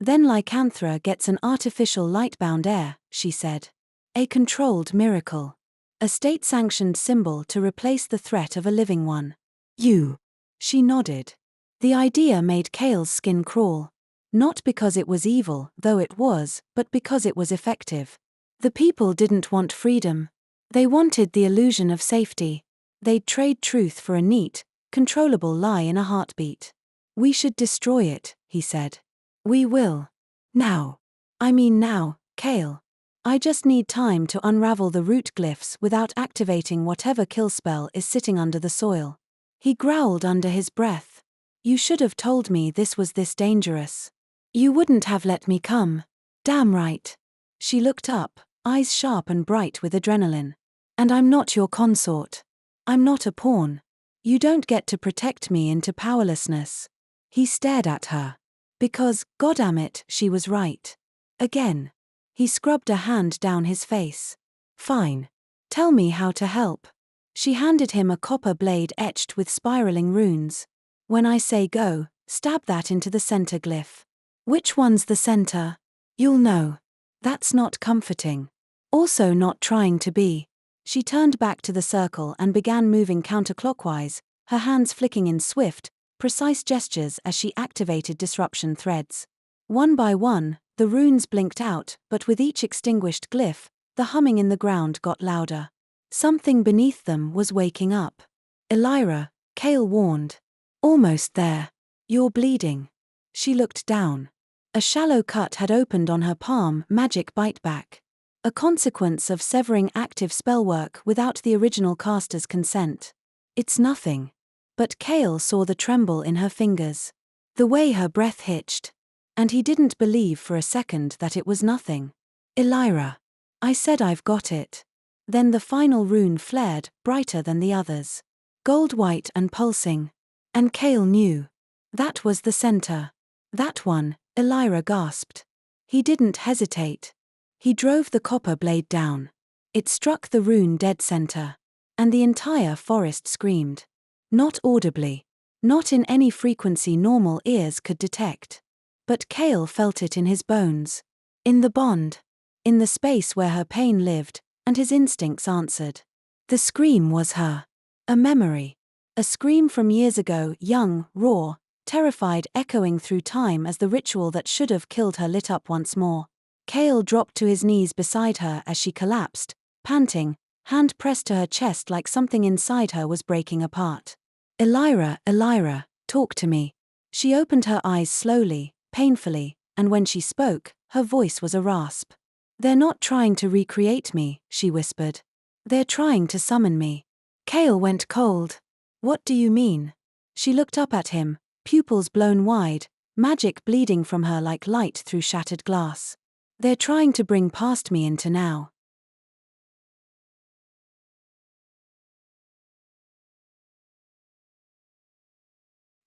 Then Lycanthra gets an artificial Lightbound heir, she said. A controlled miracle. A state-sanctioned symbol to replace the threat of a living one. You. She nodded. The idea made Kael's skin crawl. Not because it was evil, though it was, but because it was effective. The people didn't want freedom. They wanted the illusion of safety. They'd trade truth for a neat, controllable lie in a heartbeat. We should destroy it, he said. We will. Now. I mean now, Kael. I just need time to unravel the root glyphs without activating whatever kill spell is sitting under the soil. He growled under his breath. You should have told me this was this dangerous. You wouldn't have let me come. Damn right. She looked up, eyes sharp and bright with adrenaline. And I'm not your consort. I'm not a pawn. You don't get to protect me into powerlessness. He stared at her. Because, goddamn, she was right. Again. He scrubbed a hand down his face. Fine. Tell me how to help. She handed him a copper blade etched with spiraling runes. When I say go, stab that into the center glyph. Which one's the center? You'll know. That's not comforting. Also not trying to be. She turned back to the circle and began moving counterclockwise, her hands flicking in swift, precise gestures as she activated disruption threads. One by one, the runes blinked out, but with each extinguished glyph, the humming in the ground got louder. Something beneath them was waking up. Elira, Kael warned. Almost there. You're bleeding. She looked down. A shallow cut had opened on her palm, magic bite back. A consequence of severing active spellwork without the original caster's consent. It's nothing. But Kael saw the tremble in her fingers. The way her breath hitched. And he didn't believe for a second that it was nothing. Elira. I said I've got it. Then the final rune flared, brighter than the others. Gold-white and pulsing. And Kael knew. That was the center. That one, Elira gasped. He didn't hesitate. He drove the copper blade down. It struck the rune dead center. And the entire forest screamed. Not audibly. Not in any frequency normal ears could detect. But Kael felt it in his bones. In the bond. In the space where her pain lived, and his instincts answered. The scream was her. A memory. A scream from years ago, young, raw, terrified, echoing through time as the ritual that should have killed her lit up once more. Kael dropped to his knees beside her as she collapsed, panting, hand pressed to her chest like something inside her was breaking apart. Elira, Elira, talk to me. She opened her eyes slowly, painfully, and when she spoke, her voice was a rasp. They're not trying to recreate me, she whispered. They're trying to summon me. Kael went cold. What do you mean? She looked up at him, pupils blown wide, magic bleeding from her like light through shattered glass. They're trying to bring past me into now.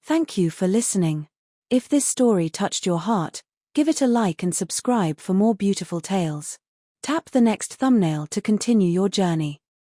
Thank you for listening. If this story touched your heart, give it a like and subscribe for more beautiful tales. Tap the next thumbnail to continue your journey.